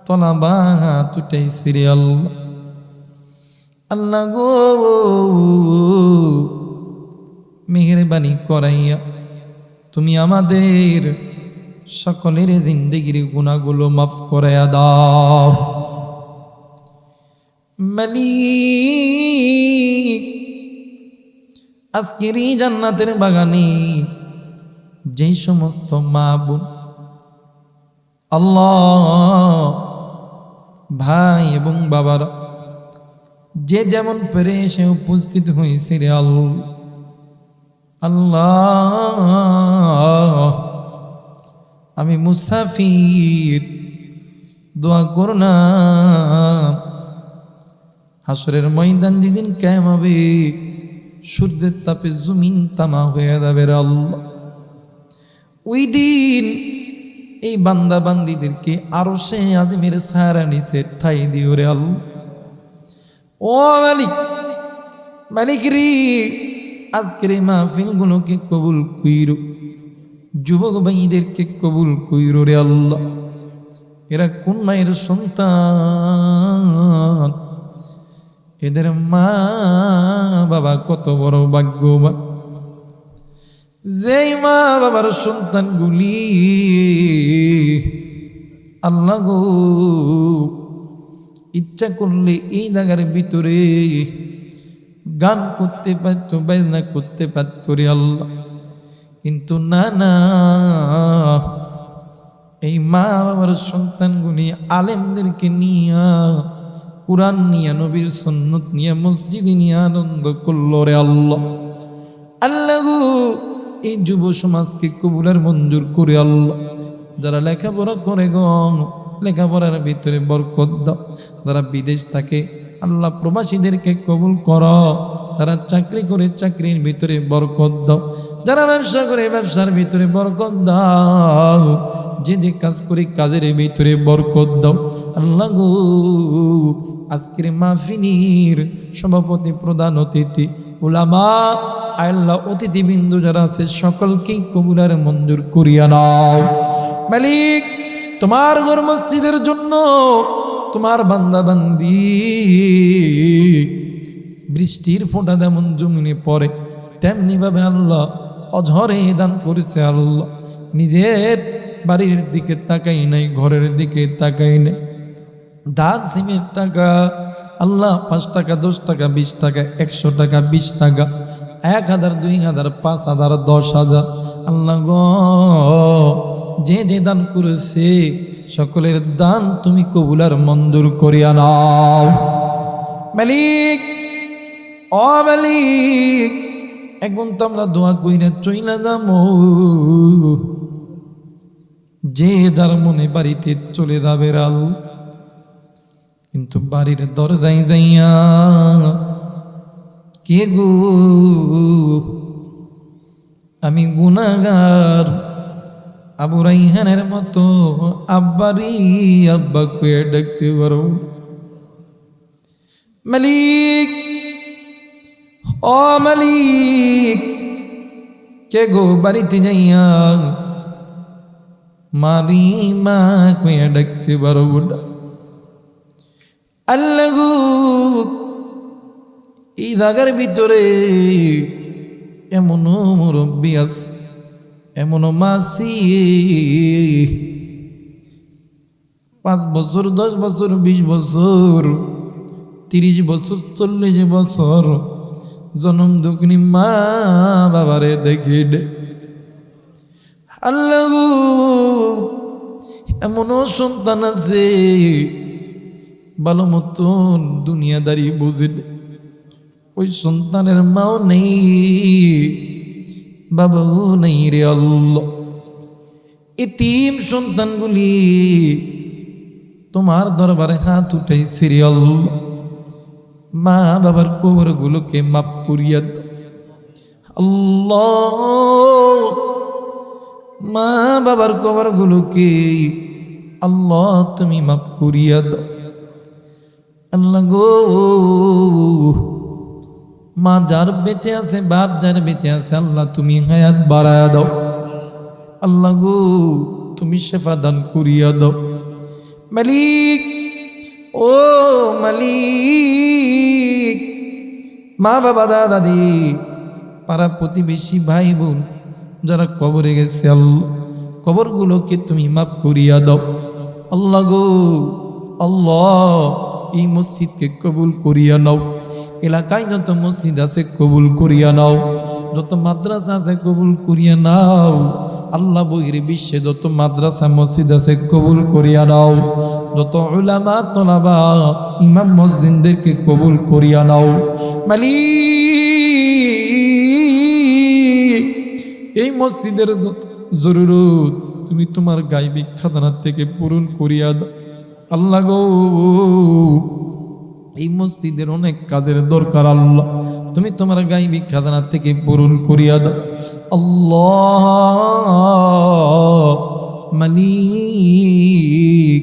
তলাবা হাত উঠাইছে রে আল্লাহ। আল্লাহ গো, মেহেরবানি করাইয়া তুমি আমাদের সকলের জিন্দেগির গুনাহগুলো মাফ করাইয়া দাও মালিক। আজকের এই জান্নাতের বাগানে যেই সমস্ত মা বোন আল্লাহ ভাই এবং বাবারা যে যেমন পেরে এসে উপস্থিত হয়েছে রে আল্লাহ, আমি মুসাফির দোয়া করনা হাসরের ময়দান যেদিন কায়েম হবে, সূর্যের তাপে জমিন তামা হয়ে যাবে রে আল্লাহ। ওই দিন এই বান্দা বান্দিদেরকে আরশে আযমের ছায়া নিচে ঠাই দিও রে আল্লাহ। ও মালিক, মালিক রে, আজকের এই মাহফিলগুলোকে কবুল কইরো, যুবক ভাইদেরকে কবুল কইরো রে আল্লাহ। এরা কোন মায়ের সন্তান, এদের মা বাবা কত বড় ভাগ্যবান, যেই মা বাবার সন্তানগুলি আল্লাহ গো ইচ্ছা করলে এই জায়গার ভিতরে গান করতে পারত, বাজনা করতে পারত রে আল্লাহ, কিন্তু না না, এই মা বাবার সন্তানগুলি আলেমদেরকে নিয়া, কুরআন নিয়া, নবীর সুন্নত নিয়া, মসজিদে নিয়ে আনন্দ করলো রে আল্লাহ। আল্লাহ গো, এই যুব সমাজকে কবুলের মঞ্জুর করে আল্লাহ। যারা লেখাপড়া করে গো, লেখাপড়ার ভিতরে বরকত দাও। যারা বিদেশ থাকে আল্লাহ প্রবাসীদেরকে কবুল করো। যারা চাকরি করে চাকরির ভিতরে বরকত দাও। যারা ব্যবসা করে ব্যবসার ভিতরে বরকত দাও। যে যে কাজ করে কাজের ভিতরে বরকত দাও আল্লাহ গো। আজকের মাহফিলের সভাপতি, প্রধান অতিথি, উলামা, আল্লাহ অতিথিবৃন্দ যারা আছে সকলকেই কবুলের মঞ্জুর করিয়া নাও মালিক। তোমার ঘর মসজিদের জন্য তোমার বান্দা বান্দি বৃষ্টির ফোঁটা যেমন জমিনে পড়ে তেমনি ভাবে আল্লাহ অঝরে দান করেছে আল্লাহ। নিজের বাড়ির দিকে তাকাই নাই, ঘরের দিকে তাকাই নাই। ধান সিমের টাকা আল্লাহ 5 টাকা, 10 টাকা, 20 টাকা, 100 টাকা, 20 টাকা, 1000, 2000, 5000, 10,000 আল্লাহ গো, যে যে দান করেছে সকলের দান তুমি কবুলার মঞ্জুর করিয়া নাও মালিক। ও মালিক, এখন তো আমরা দোয়া কইরা চইলা যাবো, যে যার মনে বাড়িতে চলে যাবে রাল, কিন্তু বাড়ির দরজায় যাইয়া কে গো, আমি গুনাহগার আবু রাইহানের মতো আব্বারি আব্বা কয়ে ডাকতে পারো মালিক। ও মালিক, কে গো বাড়িতে যাইয়া মারি মা কয়ে ডাকতে পারো আল্লাহ গো। এই জায়গার ভিতরে এমনও মুরব্বী আছে, এমনও মাসি 5 বছর, 10 বছর, 20 বছর, 30 বছর, 40 বছর জনম দুঃখিনী মা বাবারে দেখি দে আল্লাহ গো, এমনও সন্তান আছে ভালো মতন দুনিয়াদারি বুঝে দে, ওই সন্তানের মাও নেই বাবাও নেই রে আল্লাহ। এতিম সন্তানগুলি তোমার দরবারে হাত উঠাইছে রে আল্লাহ, মা বাবার কবরগুলোকে মাফ করিয়া দাও আল্লাহ। মা বাবার কবরগুলোকে আল্লাহ তুমি মাফ করিয়া দাও আল্লাহ গো। মা যার বেঁচে আছে, বাপ যার বেঁচে আছে, আল্লাহ তুমি হায়াত বাড়ায়া দাও আল্লাহ গো, তুমি শেফা দান করিয়া দাও মালিক। ও মালিক, মা বাবা দাদা দাদি পাড়া প্রতিবেশী ভাই বোন যারা কবরে গেছে আল্লাহ, কবরগুলোকে তুমি মাফ করিয়া দাও আল্লাহ গো। আল্লাহ এই মসজিদকে কবুল করিয়া নাও, এলাকায় যত মসজিদ আছে কবুল করিয়া নাও, যত মাদ্রাসা আছে কবুল করিয়া নাও আল্লাহ। বহির বিশ্বে যত মাদ্রাসা মসজিদ আছে কবুল করিয়া নাও, যত উলামা তলাবা ইমাম মুয়াজ্জিনদেরকে কবুল করিয়া নাও মালিক। এই মসজিদের যত জরুরত তুমি তোমার গায়বী খাজানা থেকে পূরণ করিয়া দাও আল্লাহ গো। এই মসজিদের অনেক কাজের দরকার আল্লাহ, তুমি তোমার গায়বী খাজানা থেকে পূরণ করিয়া দাও আল্লাহ। মালিক,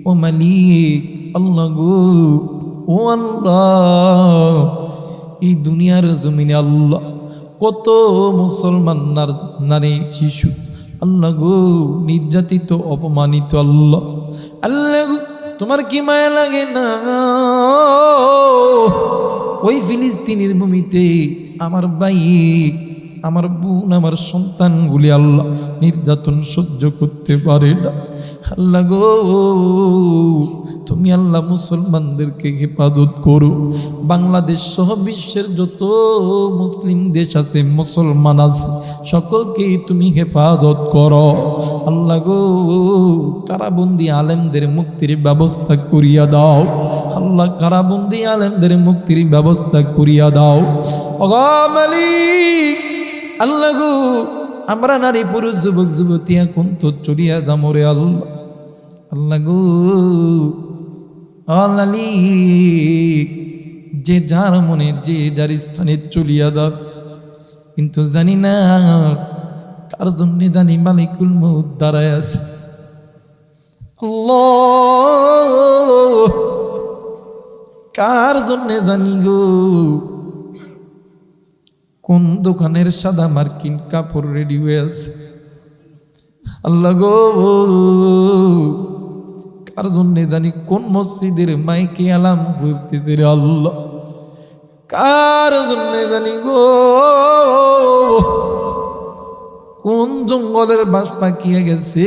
ও মালিক আল্লাহ গো, ও আল্লাহ, এই দুনিয়ার জমিনে আল্লাহ কত মুসলমান নারী শিশু আল্লাহ গো নির্যাতিত অপমানিত আল্লাহ। আল্লাহ গো, তোমার কি মায়া লাগে না ওই ফিলিস্তিনের ভূমিতে আমার ভাই, আমার বোন, আমার সন্তানগুলি আল্লাহ নির্যাতন সহ্য করতে পারে না আল্লাহ গো। তুমি আল্লাহ মুসলমানদেরকে হেফাজত করো, বাংলাদেশ সহ বিশ্বের যত মুসলিম দেশ আছে, মুসলমান আছে, সকলকেই তুমি হেফাজত করো আল্লাহ গো। কারাবন্দি আলেমদের মুক্তির ব্যবস্থা করিয়া দাও আল্লাহ, কারাবন্দি আলেমদের মুক্তির ব্যবস্থা করিয়া দাও ওগো মালিক আল্লাহ গো। আমরা নারী পুরুষ যুবক যুবতী এখন তো চলিয়া দামরে আল্লাহ আল্লাহ গো। যে যার মনে যে যার স্থানে চলিয়া দাও, কিন্তু জানি না কার জন্য জানি মালিকুল মউত দাঁড়ায় আছে আল্লাহ, কার জন্য জানি গো। কোন দোকানের সাদা মার্কিন কাপড় রেডি হয়ে আছে আল্লাহ গো, কার জন্য জানি কোন মসজিদের মাইকে আলাম করতেছে রে আল্লাহ, কার জন্য জানি গো। কোন জঙ্গলের বাস পাকিয়ে গেছে,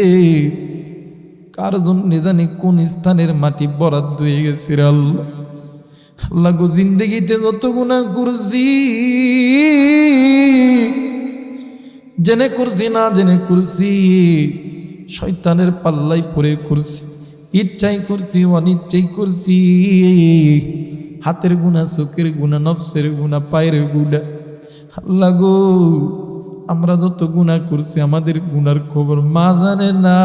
কার জন্য জানি কোন স্থানের মাটি বরাদ্দ হয়ে গেছে রে আল্লাহ আল্লাহ গো। জিন্দগিতে যত গুনাহ করছি, জেনে করছি না জেনে করছি, শয়তানের পাল্লাই পরে করছি, ইচ্ছাই করছি অনিচ্ছাই করছি, হাতের গুনাহ, চোখের গুনাহ, নফসের গুনাহ, পায়ের গুনাহ আল্লাহ গো। আমরা যত গুনাহ করছি আমাদের গুনার খবর মা জানে না,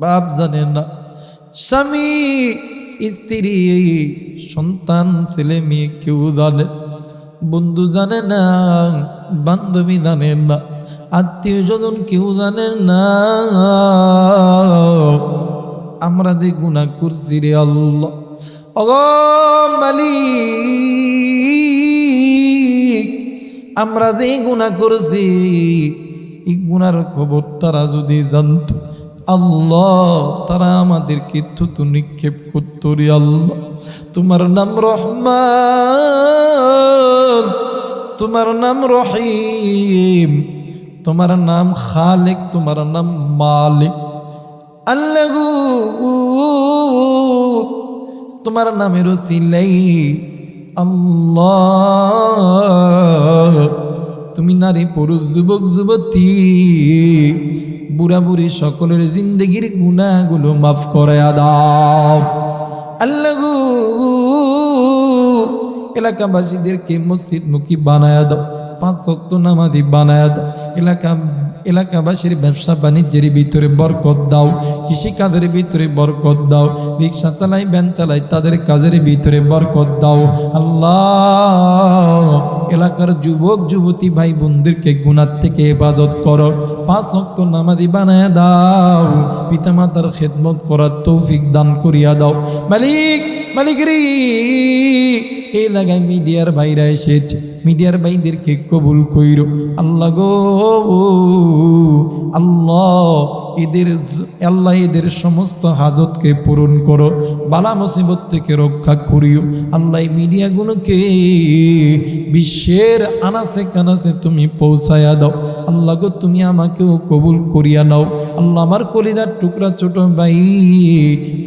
বাপ জানে না, স্বামী স্ত্রী সন্তান ছেলে মেয়ে কেউ জানে, বন্ধু জানে না, বান্ধবী জানে না, আত্মীয় স্বজন কেউ জানে না আমরা যে গুনাহ করছি রে আল্লাহ। ওগো মালিক, আমরা যে গুনাহ করছি এই গুনার খবর তারা যদি জানত আল্লাহ, তারা আমাদেরকে থুতু নিক্ষেপ করত রে আল্লাহ। তোমার নাম রহমান, তোমার নাম রহিম, তোমার নাম খালিক, তোমার নাম মালিক আল্লাহ গো। তোমার নামের ওসিলাই আল্লাহ তুমি নারী পুরুষ যুবক যুবতী বুড়া বুড়ি সকলের জিন্দগির গুনাহগুলো মাফ করে দাও আল্লাহ গো এলাকাবাসীদেরকে মসজিদ মুখী বানায়া দাও 5 ওয়াক্ত নামাজি বানায়া দাও এলাকাবাসীর ব্যবসা বাণিজ্যের ভিতরে বরকত দাও কৃষিকাজের ভিতরে বরকত দাও রিক্সা চালাই ভ্যান চালাই তাদের কাজের ভিতরে বরকত দাও আল্লাহ এলাকার যুবক যুবতী ভাই বোনদেরকে গুনাহ থেকে ইবাদত করো 5 ওয়াক্ত নামাজি বানায়া দাও পিতামাতার খেদমত করার তৌফিক দান করিয়া দাও মালিক রে এই জায়গায় মিডিয়ার ভাইরা এসেছে মিডিয়ার ভাইদেরকে কবুল কইরো আল্লাহ গো আল্লাহ এদের সমস্ত হাজতকে পূরণ করো বালা মুসিবত থেকে রক্ষা করিও আল্লাহ মিডিয়াগুলোকে বিশ্বের আনাচে কানাচে তুমি পৌঁছায়া দাও আল্লাহ গো তুমি আমাকেও কবুল করিয়া নাও আল্লাহ আমার কলিজার টুকরা ছোট ভাই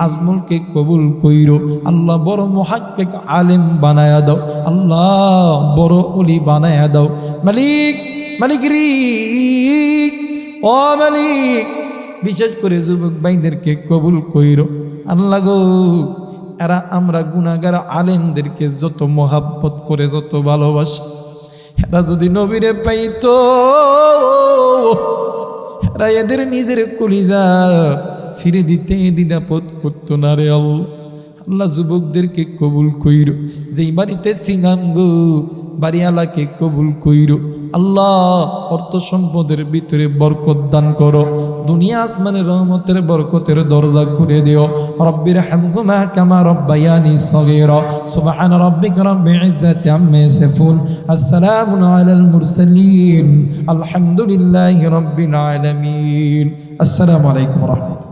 আজমলকে কবুল কইরো আল্লাহ বড় মুহাক্কিক আলেম বানায়া দাও আল্লাহ বড় ওলি বানায়া দাও মালিক রে ও মালিক বিশেষ করে যুবক ভাইদেরকে কবুল কইরো আল্লাহ গো এরা আমরা গুনাহগার আলেমদেরকে যত মহাব্বত করে যত ভালোবাসি এরা যদি নবীরে পাইতো এরা এদের নিজের কলিজা ছিঁড়ে দিতে দ্বিধাবোধ করতো না রে আল্লাহ যুবকদেরকে কবুল কইরো যেই বাড়িতে ছিলাম গো বাড়িওয়ালাকে কবুল কইরো আল্লাহ অর্থ সম্পদের ভিতরে বরকত দান করো দুনিয়া আসমানের রহমতের বরকতের দরজা খুলে দিও রব্বির হামহুমা কামা রব্বায়ানি সগীরা সুবহান রাব্বিকা রাব্বিল ইজ্জাতি আম্মা ইয়াসিফুন আসসালামু আলাল মুরসালিন আলহামদুলিল্লাহি রাব্বিল আলামিন আসসালামু আলাইকুম ওয়া রাহমাতুল্লাহ।